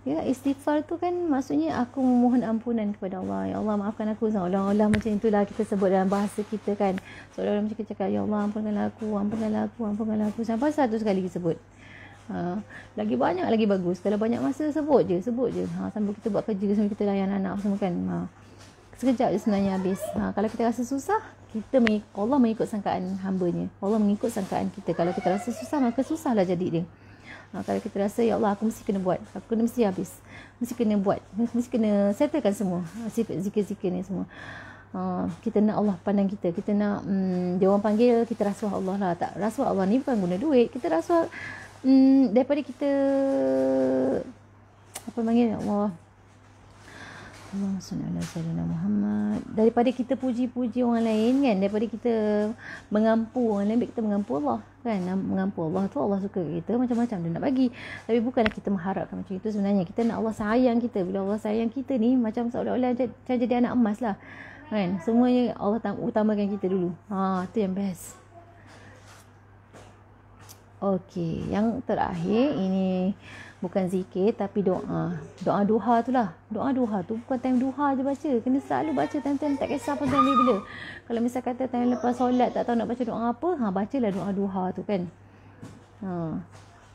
Speaker 2: istighfar tu kan maksudnya aku memohon ampunan kepada Allah. Ya Allah, maafkan aku. Seolah-olah macam itulah kita sebut dalam bahasa kita kan. Seolah-olah macam kita cakap, ya Allah, ampunkanlah aku. Sampai 100 kali kita sebut. Lagi banyak lagi bagus. Kalau banyak masa sebut je. Sambil kita buat kerja, sambil kita layan anak semua kan. Sekejap je sebenarnya habis. Kalau kita rasa susah, Allah mengikut sangkaan hamba-Nya. Allah mengikut sangkaan kita. Kalau kita rasa susah, maka susahlah jadi dia. Kalau kita rasa, ya Allah, aku mesti kena buat, aku mesti habis, mesti kena buat, mesti kena settlekan semua zikir-zikir ni semua. Kita nak Allah pandang kita. Kita nak, dia orang panggil kita rasuah Allah lah. Tak, rasuah Allah ni bukan guna duit. Kita rasuah daripada kita, apa panggil Allah, Allahumma salli ala sayyidina Muhammad. Daripada kita puji-puji orang lain kan, daripada kita mengampu orang lain, kita mengampu Allah kan. Mengampu Allah tu, Allah suka kita macam-macam dia nak bagi. Tapi bukanlah kita mengharapkan macam itu. Sebenarnya kita nak Allah sayang kita. Bila Allah sayang kita ni, macam seolah-olah macam jadi anak emas lah kan. Semuanya Allah utamakan kita dulu. Tu yang best. Okey, yang terakhir ini bukan zikir tapi doa. Doa duha tu lah. Doa duha tu bukan time duha je baca. Kena selalu baca time-time, tak kisah pun time bila. Kalau misal kata time lepas solat tak tahu nak baca doa apa, bacalah doa duha tu kan.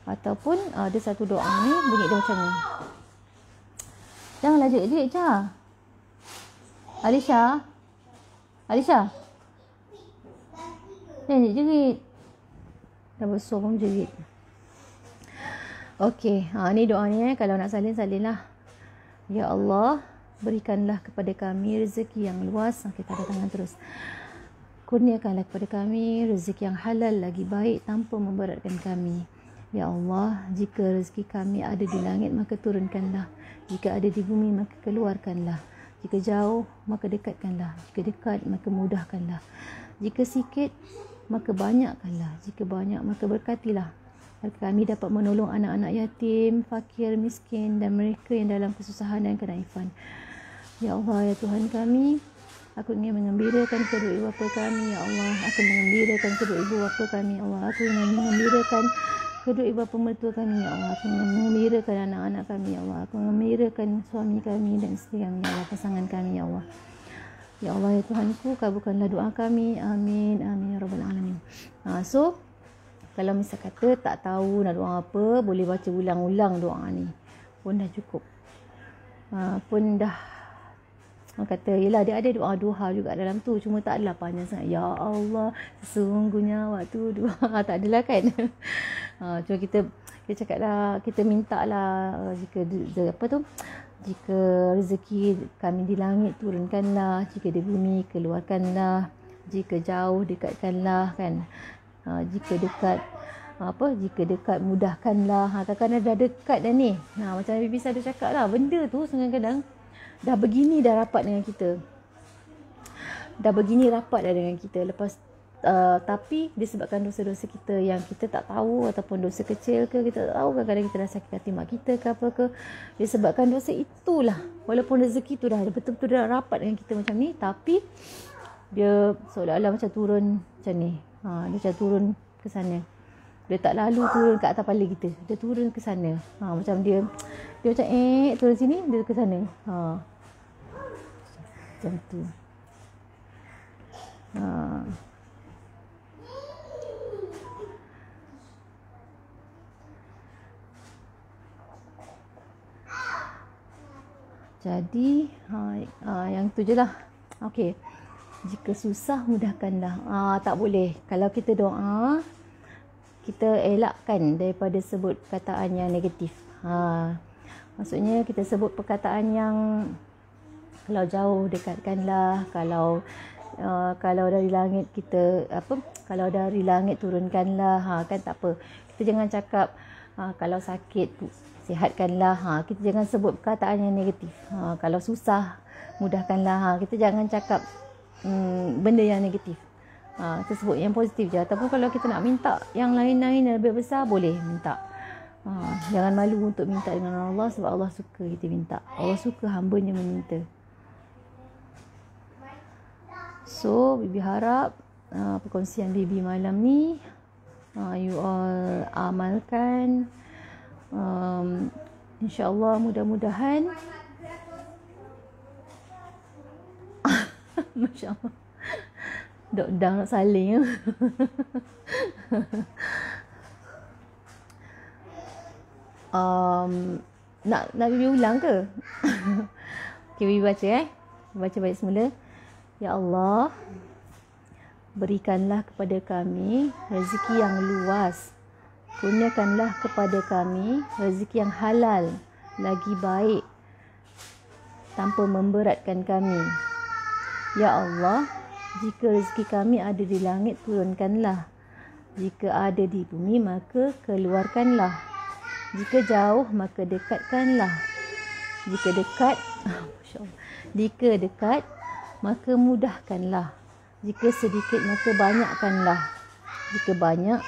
Speaker 2: Ataupun ada satu doa ni bunyi dia macam ni. Janganlah jerit-jerit Cha. Alisha. Jangan jerit. Dah besar pun jerit. Okey, ni doa ni kalau nak salin lah. Ya Allah, berikanlah kepada kami rezeki yang luas. Kita ada tangan terus. Kurniakanlah kepada kami rezeki yang halal lagi baik tanpa memberatkan kami. Ya Allah, jika rezeki kami ada di langit maka turunkanlah. Jika ada di bumi maka keluarkanlah. Jika jauh maka dekatkanlah. Jika dekat maka mudahkanlah. Jika sikit maka banyakkanlah. Jika banyak maka berkatilah. Agar kami dapat menolong anak-anak yatim, fakir, miskin dan mereka yang dalam kesusahan dan kenaifan. Ya Allah, ya Tuhan kami, aku ingin mengembirakan kedua ibu bapa kami. Ya Allah, aku mengembirakan kedua ibu bapa kami. Ya Allah, aku ingin mengembirakan kedua ibu bapa mertua kami. Ya Allah, aku ingin mengembirakan anak-anak kami. Ya Allah, aku mengembirakan suami kami dan isteri kami. Ya Allah, pasangan kami. Ya Allah. Ya Allah, ya Tuhanku, kabulkanlah doa kami. Amin. Amin ya rabbal alamin. So kalau misal kata tak tahu nak doa apa, boleh baca ulang-ulang doa ni. Pun dah cukup. Pun dah, orang kata, yelah dia ada doa duha juga dalam tu. Cuma tak adalah panjang sangat. Ya Allah, sesungguhnya waktu duha. Tak adalah kan. Cuma kita cakap lah, kita minta lah, jika jika rezeki kami di langit turunkanlah. Jika di bumi keluarkanlah. Jika jauh dekatkanlah kan. Jika dekat mudahkanlah. Kadang-kadang dah dekat dah ni. Macam Nabi Bisa ada cakap lah, benda tu kadang-kadang dah begini dah rapat dengan kita. Lepas tapi disebabkan dosa-dosa kita yang kita tak tahu, ataupun dosa kecil ke kita tak tahu, kadang-kadang kita dah sakit hati mak kita ke apa ke, disebabkan dosa itulah, walaupun rezeki tu dah betul-betul dah rapat dengan kita macam ni, tapi dia seolah-olah macam turun macam ni. Dia macam turun ke sana. Dia tak lalu turun ke atas kepala kita. Dia turun ke sana. Macam dia macam turun sini, dia ke sana. Macam tu. Jadi yang tu je lah. Okey. Jika susah mudahkanlah. Tak boleh. Kalau kita doa, kita elakkan daripada sebut perkataan yang negatif. Maksudnya kita sebut perkataan yang kalau jauh dekatkanlah, kalau dari langit kita kalau dari langit turunkanlah, kan tak apa. Kita jangan cakap kalau sakit sihatkanlah. Kita jangan sebut perkataan yang negatif. Kalau susah mudahkanlah. Kita jangan cakap benda yang negatif. Kita sebut yang positif je. Ataupun kalau kita nak minta yang lain-lain yang lebih besar, boleh minta. Jangan malu untuk minta dengan Allah, sebab Allah suka kita minta. Allah suka hambanya meminta. So Bibi harap perkongsian Bibi malam ni you all amalkan. InsyaAllah, mudah-mudahan Masya Allah, dah nak saling. Nak Bibi ulang ke? Okay, Bibi baca baca balik semula. Ya Allah, berikanlah kepada kami rezeki yang luas. Kurniakanlah kepada kami rezeki yang halal lagi baik tanpa memberatkan kami. Ya Allah, jika rezeki kami ada di langit, turunkanlah. Jika ada di bumi, maka keluarkanlah. Jika jauh, maka dekatkanlah. Jika dekat, jika dekat, maka mudahkanlah. Jika sedikit, maka banyakkanlah. Jika banyak,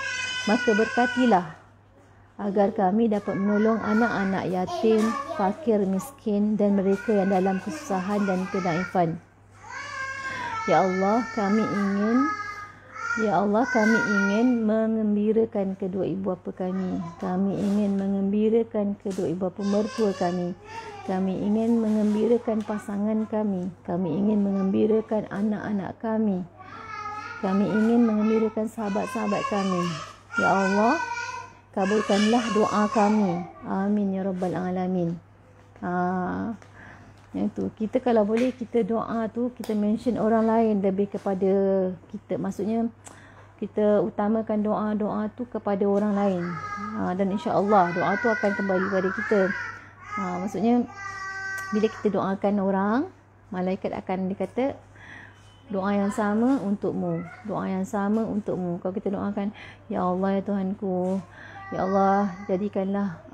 Speaker 2: maka berkatilah. Agar kami dapat menolong anak-anak yatim, fakir, miskin dan mereka yang dalam kesusahan dan kenaifan. Ya Allah, kami ingin mengembirakan kedua ibu bapa kami. Kami ingin mengembirakan kedua ibu bapa mertua kami. Kami ingin mengembirakan pasangan kami. Kami ingin mengembirakan anak-anak kami. Kami ingin mengembirakan sahabat-sahabat kami. Ya Allah, kabulkanlah doa kami. Amin ya rabbal alamin. Yang tu, kita kalau boleh kita doa tu, kita mention orang lain lebih kepada kita. Maksudnya kita utamakan doa-doa tu kepada orang lain. Dan insya-Allah doa tu akan kembali kepada kita. Maksudnya bila kita doakan orang, malaikat akan dikata doa yang sama untukmu. Doa yang sama untukmu. Kalau kita doakan, ya Allah ya Tuhanku, ya Allah jadikanlah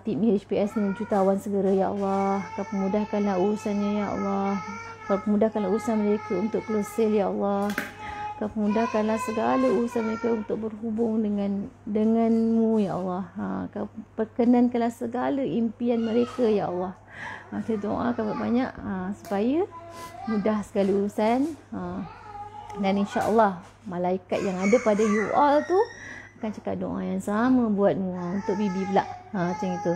Speaker 2: tim HPS ni jutawan segera ya Allah. Kau pemudahkanlah urusannya ya Allah. Kau pemudahkanlah urusan mereka untuk close sale ya Allah. Kau pemudahkanlah segala urusan mereka untuk berhubung denganmu ya Allah. Kau perkenankanlah segala impian mereka ya Allah. Kita doakan banyak supaya mudah segala urusan. Dan insya-Allah malaikat yang ada pada you all tu akan cakap doa yang sama buatmu. Untuk Bibi pula. Macam itu.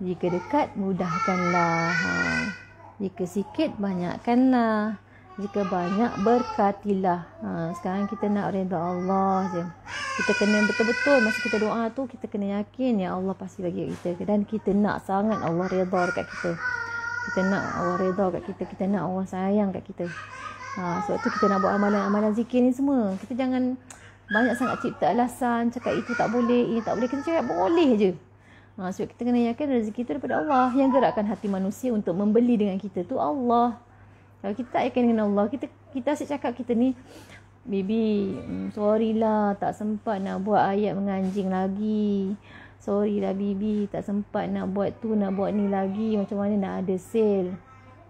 Speaker 2: Jika dekat, mudahkanlah. Jika sikit, banyakkanlah. Jika banyak, berkatilah. Sekarang kita nak redha Allah je. Kita kena betul-betul masa kita doa tu, kita kena yakin ya Allah pasti bagi kita. Dan kita nak sangat Allah redha dekat kita. Kita nak Allah redha dekat kita. Kita nak Allah sayang kat kita. Sebab tu kita nak buat amalan-amalan zikir ni semua. Kita jangan banyak sangat cipta alasan, cakap itu tak boleh, ini tak boleh. Kita cakap boleh je. Sebab kita kena yakin rezeki itu daripada Allah. Yang gerakkan hati manusia untuk membeli dengan kita tu Allah. Kalau kita tak yakin dengan Allah, kita asyik cakap kita ni, Bibi, sorry lah tak sempat nak buat ayat menganjing lagi. Sorry lah Bibi, tak sempat nak buat tu, nak buat ni lagi. Macam mana nak ada sale.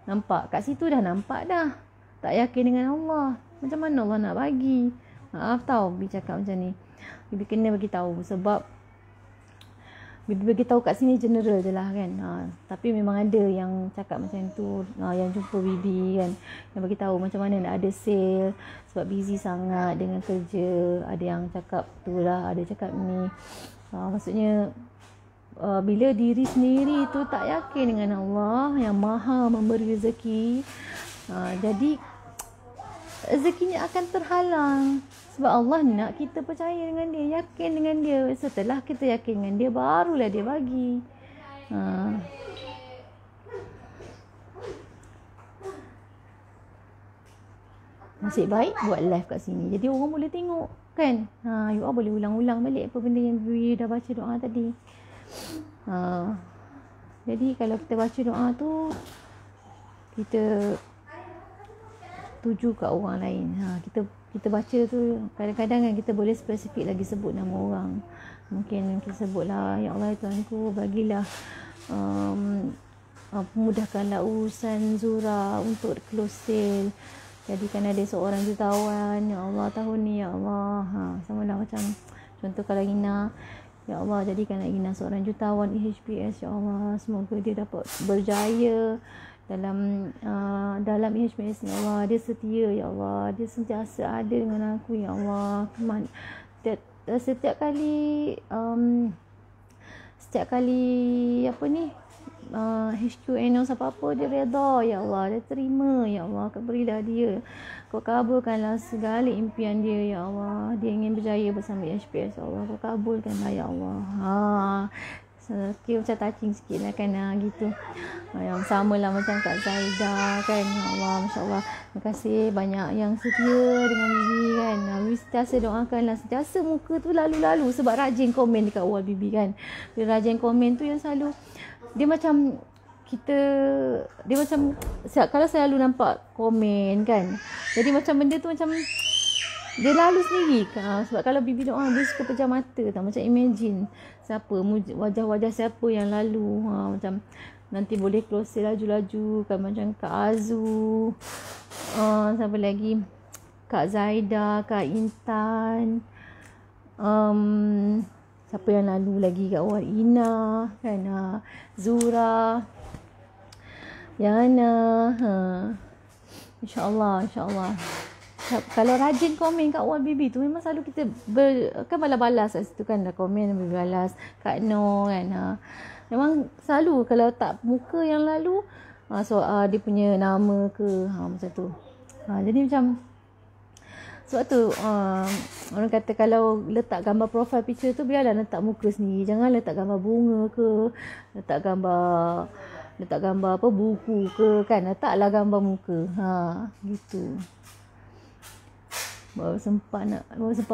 Speaker 2: Nampak? Kat situ dah nampak dah. Tak yakin dengan Allah. Macam mana Allah nak bagi? Maaf tau Bibi cakap macam ni. Bibi kena bagi tahu sebab Bibi bagi tahu kat sini general je lah kan. Tapi memang ada yang cakap macam tu, yang jumpa Bibi kan, yang bagi tahu macam mana nak ada sale sebab busy sangat dengan kerja. Ada yang cakap tu lah, ada cakap ni. Maksudnya bila diri sendiri tu tak yakin dengan Allah yang maha memberi rezeki, jadi rezekinya akan terhalang. Sebab Allah nak kita percaya dengan dia, yakin dengan dia. Setelah kita yakin dengan dia, barulah dia bagi. Nasib baik buat live kat sini, jadi orang boleh tengok kan. You all boleh ulang-ulang balik apa benda yang you dah baca doa tadi. Jadi kalau kita baca doa tu, kita tuju kat orang lain. Kita baca tu, kadang-kadang kan kita boleh spesifik lagi sebut nama orang. Mungkin kita sebutlah, ya Allah Tuhanku, bagilah mudahkanlah urusan Zura untuk close sale. Jadikan ada seorang jutawan ya Allah tahun ni ya Allah. Sama lah macam contoh kalau Ina, ya Allah jadikanlah Ina seorang jutawan IHPS ya Allah. Semoga dia dapat berjaya dalam IHPS ya Allah. Dia setia ya Allah, dia sentiasa ada dengan aku ya Allah. Setiap kali apa ni HQ announce apa-apa, dia redha ya Allah, dia terima ya Allah. Kau berilah dia, kau kabulkanlah segala impian dia ya Allah. Dia ingin berjaya bersama HPS ya Allah, kau kabulkanlah ya Allah. Okay, macam touching sikit lah kan, gitu. Yang sama lah macam Kak Zaida kan. Allah, Masya Allah. Terima kasih banyak yang setia dengan Bibi kan. Bibi sentiasa doakan lah, sentiasa muka tu lalu-lalu sebab rajin komen dekat wall Bibi kan. Dia rajin komen tu yang selalu, dia macam kalau selalu nampak komen kan, jadi macam benda tu macam dia lalu sendiri. Sebab kalau Bibi doa, dia suka pejam mata tau. Macam imagine siapa, wajah-wajah siapa yang lalu. Macam nanti boleh close laju-laju kan. Macam Kak Azu, siapa lagi, Kak Zaida, Kak Intan, siapa yang lalu lagi kat awal, Ina kan, Zura, Yana, InsyaAllah. Kalau rajin komen kat wall Bibi tu, memang selalu kita kan balas-balas kat situ kan, dah komen Bibi balas. Kak No kan, memang selalu kalau tak muka yang lalu, dia punya nama ke, macam tu. Jadi macam sebab tu orang kata kalau letak gambar profile picture tu, biarlah letak muka sendiri. Jangan letak gambar bunga ke, letak gambar apa, buku ke kan. Letaklah gambar muka. Gitu. Baru sempat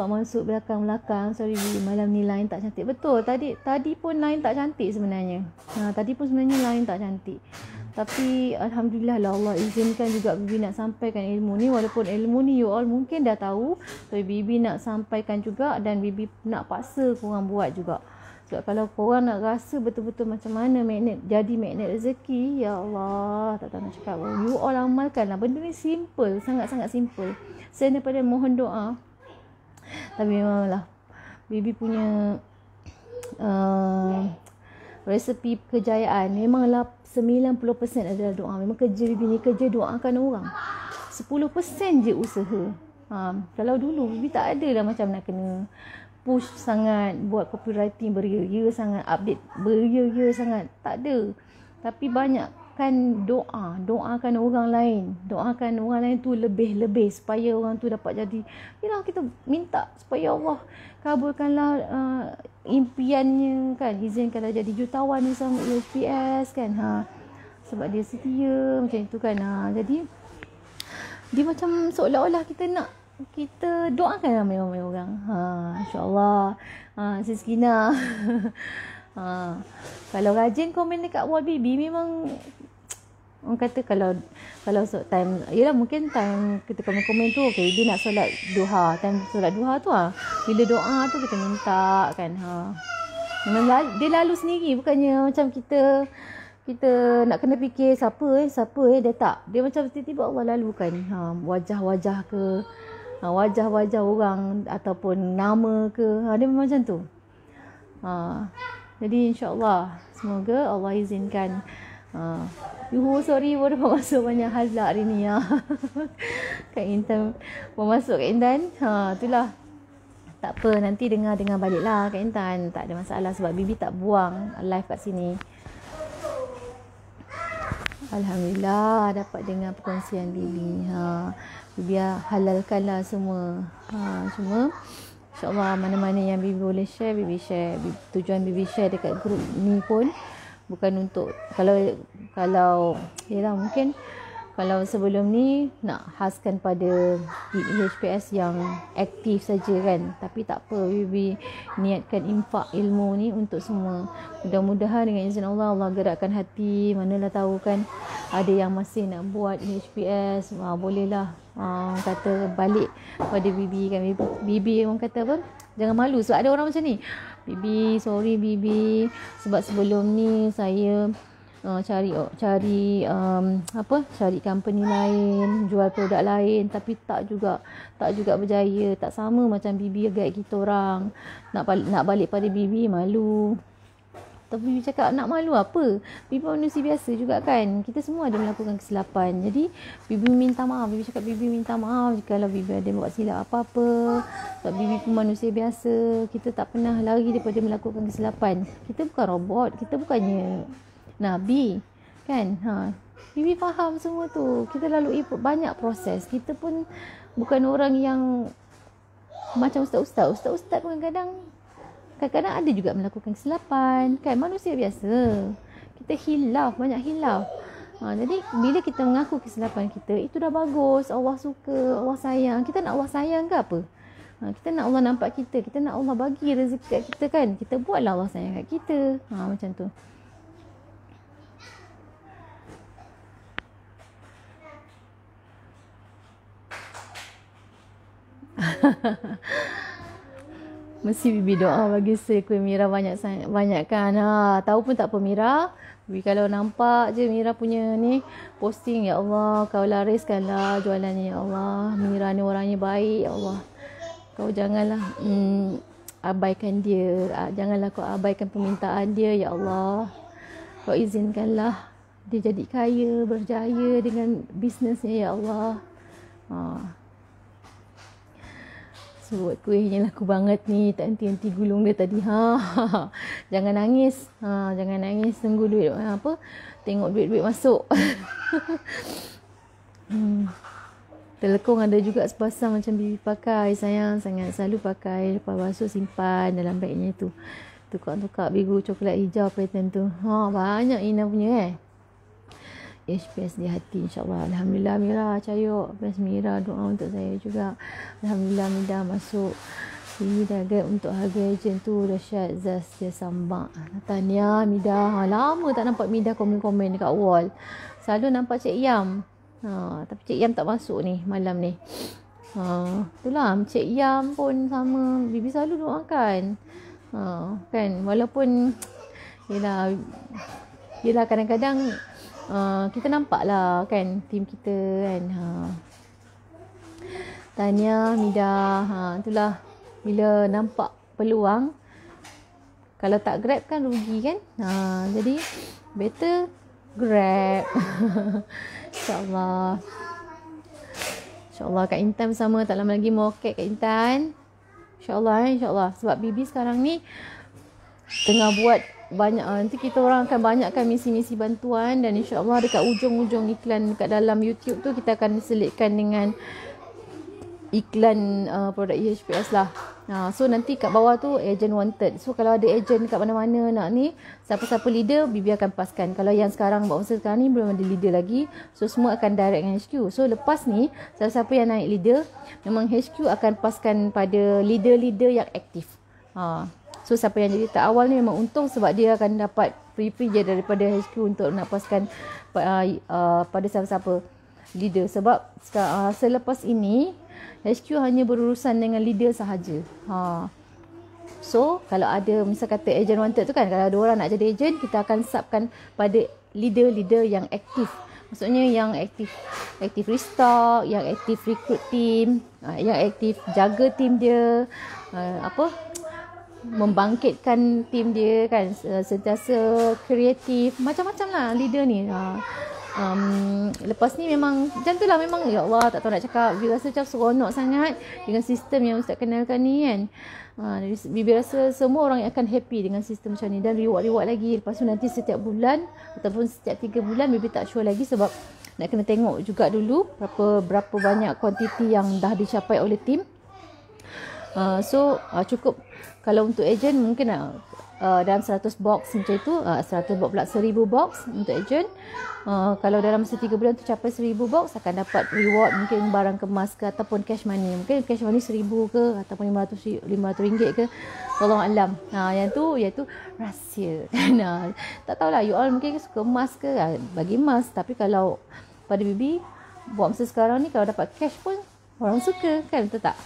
Speaker 2: masuk belakang. Sorry, malam ni line tak cantik. Betul, tadi pun line tak cantik sebenarnya. Tadi pun sebenarnya line tak cantik. Tapi Alhamdulillah lah, Allah izinkan juga Bibi nak sampaikan ilmu ni. Walaupun ilmu ni you all mungkin dah tahu, tapi Bibi nak sampaikan juga, dan Bibi nak paksa korang buat juga. Sebab kalau korang nak rasa betul-betul macam mana jadi magnet rezeki, ya Allah, tak tahu nak cakap. You all amalkanlah. Benda ni simple, sangat-sangat simple. Selain daripada mohon doa, tapi memanglah Bibi punya resepi kejayaan memanglah 90% adalah doa. Memang kerja Bibi ni kerja doakan orang. 10% je usaha. Kalau dulu Bibi tak ada lah macam nak kena push sangat, buat copywriting beria-ia sangat, update beria-ia sangat, tak ada. Tapi banyakkan doakan orang lain tu lebih supaya orang tu dapat jadi. Yalah, kita minta supaya Allah kabulkanlah impiannya kan, izinkanlah jadi jutawan ni sama UHPS kan. Sebab dia setia macam itu kan. Jadi dia macam seolah-olah kita doakan ramai-ramai orang. InsyaAllah. Sis Gina. Kalau rajin komen dekat wall Bibi, memang orang kata kalau time, yelah mungkin time kita komen tu, okay, Bibi nak solat duha. Time solat duha tu bila doa tu kita minta kan. Memang dia lalu sendiri, bukannya macam kita nak kena fikir siapa dia tak. Dia macam tiba-tiba Allah lalukan wajah-wajah ke, wajah-wajah orang ataupun nama ke, dia memang macam tu. Jadi insyaAllah semoga Allah izinkan. Sorry baru masuk banyak hal lah hari ni. Kak Intan masuk Kak Intan. Itulah, tak apa, nanti dengar balik lah Kak Intan, tak ada masalah sebab Bibi tak buang live kat sini. Alhamdulillah dapat dengar perkongsian Bibi. Bibi halalkanlah semua. Cuma InsyaAllah mana-mana yang Bibi boleh share, Bibi share. Tujuan Bibi share dekat grup ni pun bukan untuk, kalau yalah mungkin kalau sebelum ni nak khaskan pada HPS yang aktif saja kan. Tapi tak apa, Bibi niatkan infak ilmu ni untuk semua. Mudah-mudahan dengan izin Allah, Allah gerakkan hati. Manalah tahu kan ada yang masih nak buat HPS, bolehlah kata balik pada Bibi kan. Bibi orang kata apa, jangan malu. Sebab ada orang macam ni, Bibi sorry Bibi, sebab sebelum ni saya cari company lain, jual produk lain, tapi tak juga berjaya. Tak sama macam Bibi guide kita orang. Nak balik pada Bibi malu. Tapi Bibi cakap, nak malu apa? Bibi manusia biasa juga kan. Kita semua ada melakukan kesilapan. Jadi Bibi minta maaf. Bibi cakap Bibi minta maaf kalau Bibi ada buat silap apa-apa. Sebab Bibi pun manusia biasa. Kita tak pernah lari daripada melakukan kesilapan. Kita bukan robot. Kita bukannya Nabi kan. Bibi faham semua tu. Kita lalui banyak proses. Kita pun bukan orang yang macam ustaz-ustaz pun kadang-kadang kadang-kadang ada juga melakukan kesilapan. Kan manusia biasa. Kita hilaf, banyak hilaf. Jadi bila kita mengaku kesilapan kita, itu dah bagus. Allah suka, Allah sayang. Kita nak Allah sayang ke apa? Kita nak Allah nampak kita. Kita nak Allah bagi rezeki kat kita kan. Kita buatlah Allah sayang kat kita. Macam tu. Mesti Bibi doa bagi saya kuih Mira banyak kan. Tahu pun tak apa Mira. Bibi kalau nampak je Mira punya ni posting, ya Allah kau lariskanlah jualannya, ya Allah. Mira ni orangnya baik, ya Allah. Kau janganlah abaikan dia. Janganlah kau abaikan permintaan dia, ya Allah. Kau izinkanlah dia jadi kaya, berjaya dengan bisnesnya, ya Allah. So, buat kuihnya laku banget ni. Tak henti-henti gulung dia tadi. Jangan nangis. Jangan nangis. Tunggu duit tengok duit-duit masuk. Telekong ada juga sepasang macam Bibi pakai. Sayang sangat. Selalu pakai. Lepas basuh simpan dalam bagnya tu. Tukar-tukar biru coklat hijau pattern tu. Banyak Ina punya HPS di hati, insyaAllah. Alhamdulillah Mira Cayok, HPS Mira doa untuk saya juga. Alhamdulillah Mida masuk. Ini target untuk harga ejen tu dahsyat. Zaz dia sambak. Tahniah Mida. Lama tak nampak Mida komen-komen dekat wall. Selalu nampak Cik Yam. Tapi Cik Yam tak masuk ni malam ni. Itulah Cik Yam pun sama. Bibi selalu doakan. Kan walaupun yelah kadang-kadang kita nampak lah kan tim kita kan. Tahniah Mida. Itulah bila nampak peluang, kalau tak grab kan rugi kan. Jadi better grab. InsyaAllah. InsyaAllah Kak Intan sama tak lama lagi mau kek Kak Intan. InsyaAllah. Sebab Bibi sekarang ni tengah buat banyak, nanti kita orang akan banyakkan misi-misi bantuan, dan insyaAllah dekat ujung-ujung iklan dekat dalam YouTube tu kita akan selitkan dengan iklan produk EHPS lah. So nanti kat bawah tu agent wanted. So kalau ada agent kat mana-mana nak ni, siapa-siapa leader Bibi akan paskan. Kalau yang sekarang masa sekarang ni belum ada leader lagi, so semua akan direct dengan HQ. So lepas ni siapa-siapa yang naik leader, memang HQ akan paskan pada leader-leader yang aktif. So siapa yang jadi tak awal ni memang untung, sebab dia akan dapat free-free je daripada HQ untuk nak paskan pada siapa-siapa leader. Sebab selepas ini HQ hanya berurusan dengan leader sahaja. So kalau ada misal kata agent wanted tu kan, kalau ada orang nak jadi agent, kita akan subkan pada leader-leader yang aktif. Maksudnya yang aktif restock, yang aktif recruit team, yang aktif jaga team dia, membangkitkan tim dia kan, sentiasa kreatif, macam-macam lah leader ni. Lepas ni memang macam tu lah, memang ya Allah tak tahu nak cakap. Bibi rasa macam seronok sangat dengan sistem yang Ustaz kenalkan ni kan. Bibi rasa semua orang akan happy dengan sistem macam ni, dan reward lagi. Lepas tu nanti setiap bulan ataupun setiap 3 bulan Bibi tak sure lagi, sebab nak kena tengok juga dulu berapa banyak kuantiti yang dah dicapai oleh tim. Cukup kalau untuk ejen mungkin dalam 100 box macam itu, 100 box pula 1000 box untuk ejen. Kalau dalam masa 3 bulan tu capai 1000 box, akan dapat reward, mungkin barang kemas ke ataupun cash money. Mungkin cash money 1000 ke ataupun 500 ringgit ke, wallahu alam. Iaitu rahsia. Tak tahulah, you all mungkin suka emas ke, bagi emas. Tapi kalau pada Bibi buat masa sekarang ni, kalau dapat cash pun orang suka kan, betul tak?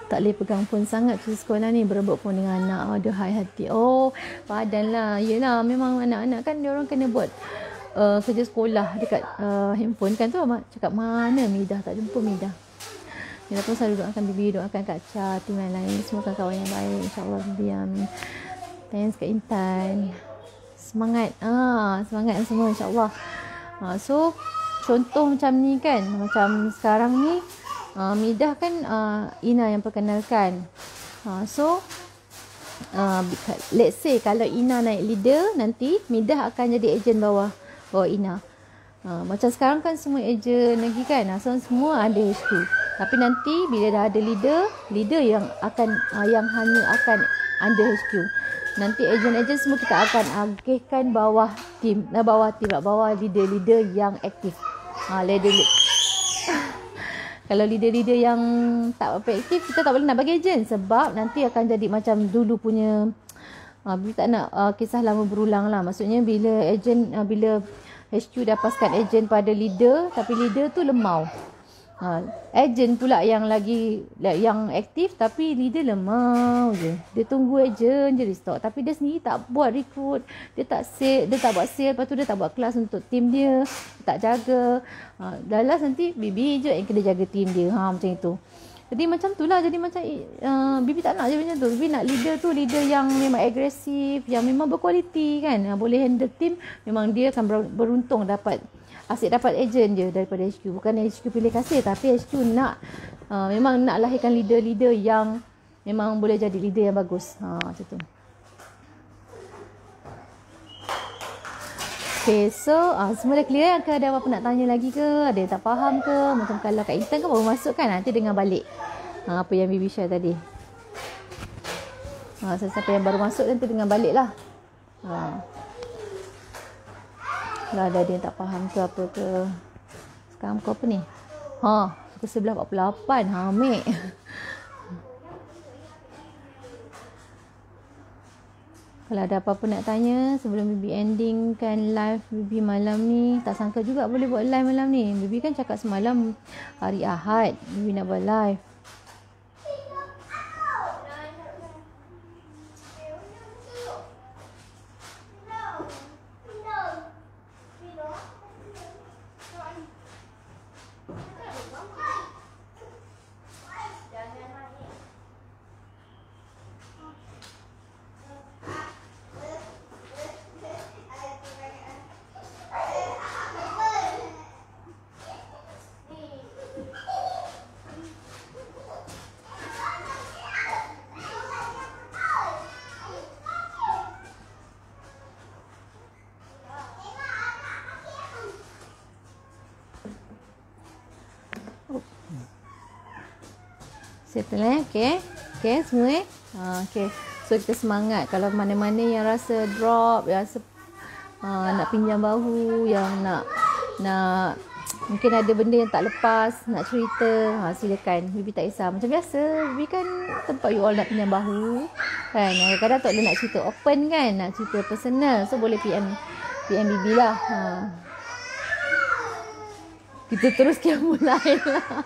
Speaker 2: Tak boleh pegang phone sangat cuti sekolah ni, berebut phone dengan anak. Ada high hati. Padan lah. Yelah, memang anak-anak kan dia orang kena buat kerja sekolah dekat handphone kan tu. Cakap mana Midah, tak jumpa Midah. Mira pun selalu doakan Bibi, doakan Kak Cha, tim lain-lain, semua kawan yang baik, insyaAllah Bibi, amin. Thanks Kak Intan. Semangat. Semangat semua insyaAllah. So contoh macam ni kan, macam sekarang ni Midah kan Ina yang perkenalkan. Let's say kalau Ina naik leader, nanti Midah akan jadi ejen bawah Ina. Macam sekarang kan semua ejen lagi kan. So semua ada HQ. Tapi nanti bila dah ada leader yang akan yang hanya akan under HQ. Nanti ejen-ejen semua kita akan agihkan bawah leader-leader yang aktif. Kalau leader-leader yang tak apa aktif, kita tak boleh nak bagi ejen sebab nanti akan jadi macam dulu punya. Bibi tak nak kisah lama berulang lah. Maksudnya bila HQ dapaskan ejen pada leader, tapi leader tu lemau. Ejen pula yang aktif tapi leader lemau je. Dia tunggu ejen je restock, tapi dia sendiri tak buat recruit, dia tak buat sale, lepas tu dia tak buat kelas untuk tim dia tak jaga. Dah last nanti Bibi je yang kena jaga tim dia. Macam itu. Jadi macam tu lah. Jadi macam Bibi tak nak je macam tu. Bibi nak leader yang memang agresif, yang memang berkualiti kan. Boleh handle tim. Memang dia akan beruntung asyik dapat ejen je daripada HQ. Bukan HQ pilih kasih, tapi HQ nak memang nak lahirkan leader-leader yang memang boleh jadi leader yang bagus. Macam tu. Okay, so semua dah clear ke? Ada apa-apa nak tanya lagi ke? Ada yang tak faham ke? Macam kalau kat intern kan baru masuk kan, nanti dengar balik apa yang Bibi share tadi. Siapa yang baru masuk nanti dengar balik lah. Kalau ada yang tak faham ke apa ke. Sekarang kau apa ni? Pukul 11.48. Amik. Kalau ada apa-apa nak tanya sebelum Bibi endingkan live Bibi malam ni. Tak sangka juga boleh buat live malam ni. Bibi kan cakap semalam hari Ahad Bibi nak buat live. Settle okay semua okay. So kita semangat. Kalau mana-mana yang rasa drop, yang rasa nak pinjam bahu, yang nak mungkin ada benda yang tak lepas, nak cerita, silakan. Bibi tak kisah. Macam biasa, Bibi kan tempat you all nak pinjam bahu kan. Kadang-kadang tak boleh nak cerita open kan, nak cerita personal. So boleh PM Bibi lah. Kita terus mulai lah.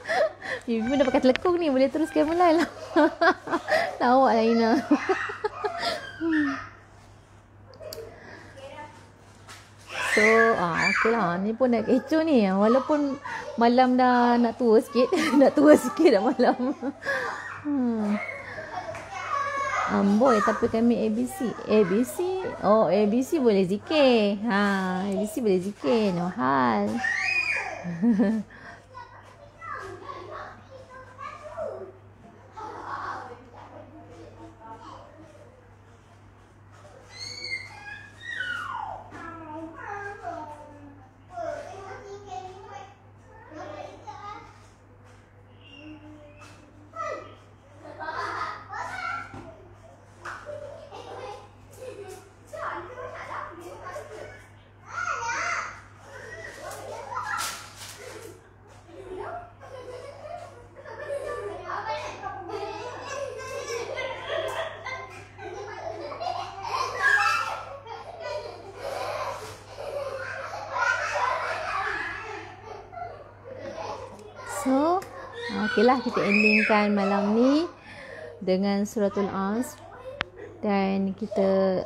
Speaker 2: Bibi pun dah pakai telekung ni, boleh terus mulai lah. Lawak lah Ina. So okey lah. Ni pun dah kecoh ni. Walaupun malam dah nak tua sikit. Nak tua sikit dah malam. Boy, tapi kami ABC. ABC boleh zikir. ABC boleh zikir. No hal. So, okeylah kita endingkan malam ni dengan suratul Asr dan kita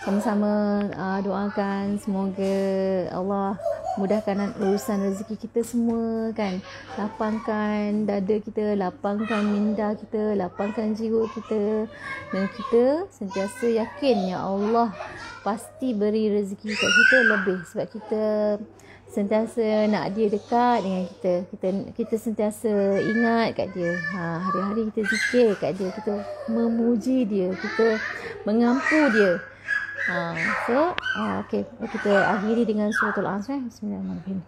Speaker 2: sama-sama doakan semoga Allah mudahkan urusan rezeki kita semua kan. Lapangkan dada kita, lapangkan minda kita, lapangkan jiwa kita, dan kita sentiasa yakin ya Allah pasti beri rezeki kat kita lebih sebab kita sentiasa nak dia dekat dengan kita sentiasa ingat kat dia. Hari-hari kita zikir kat dia, kita memuji dia, kita mengampu dia. So, okay, kita akhiri dengan suratul Asr. Bismillahirrahmanirrahim.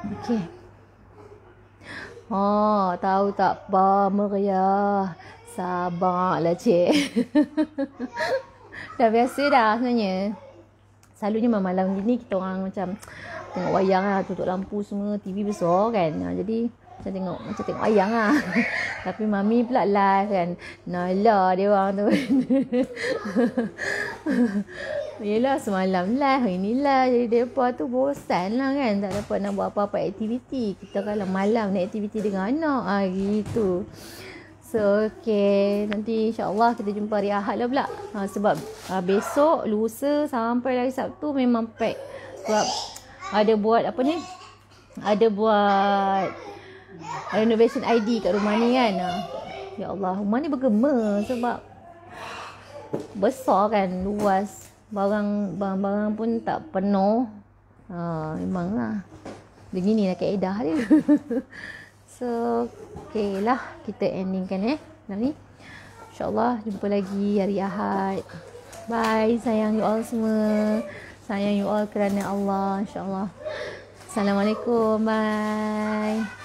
Speaker 2: Okey. Oh, tahu tak apa meriah. Sabarlah cik. Dah biasa dah sebenarnya. Selalunya malam gini kita orang macam tengok wayang lah, tutup lampu semua, TV besar kan. Jadi macam tengok wayang lah. Tapi mami pula live kan. Nala dia orang tu. Yelah semalam live, hari ni live. Jadi mereka tu bosan lah kan. Tak dapat nak buat apa-apa aktiviti. Kita kalau malam nak aktiviti dengan anak. Gitu. So okay, nanti insyaAllah kita jumpa hari Ahad lah pula. Sebab besok, lusa sampai hari Sabtu memang pack. Sebab ada buat apa ni? Ada buat renovation ID kat rumah ni kan. Ya Allah, rumah ni bergema sebab besar kan, luas. Barang-barang pun tak penuh. Memanglah. Beginilah kaedah dia. So, okay lah. Kita endingkan ni. InsyaAllah jumpa lagi hari Ahad. Bye. Sayang you all semua. Sayang you all kerana Allah. InsyaAllah. Assalamualaikum. Bye.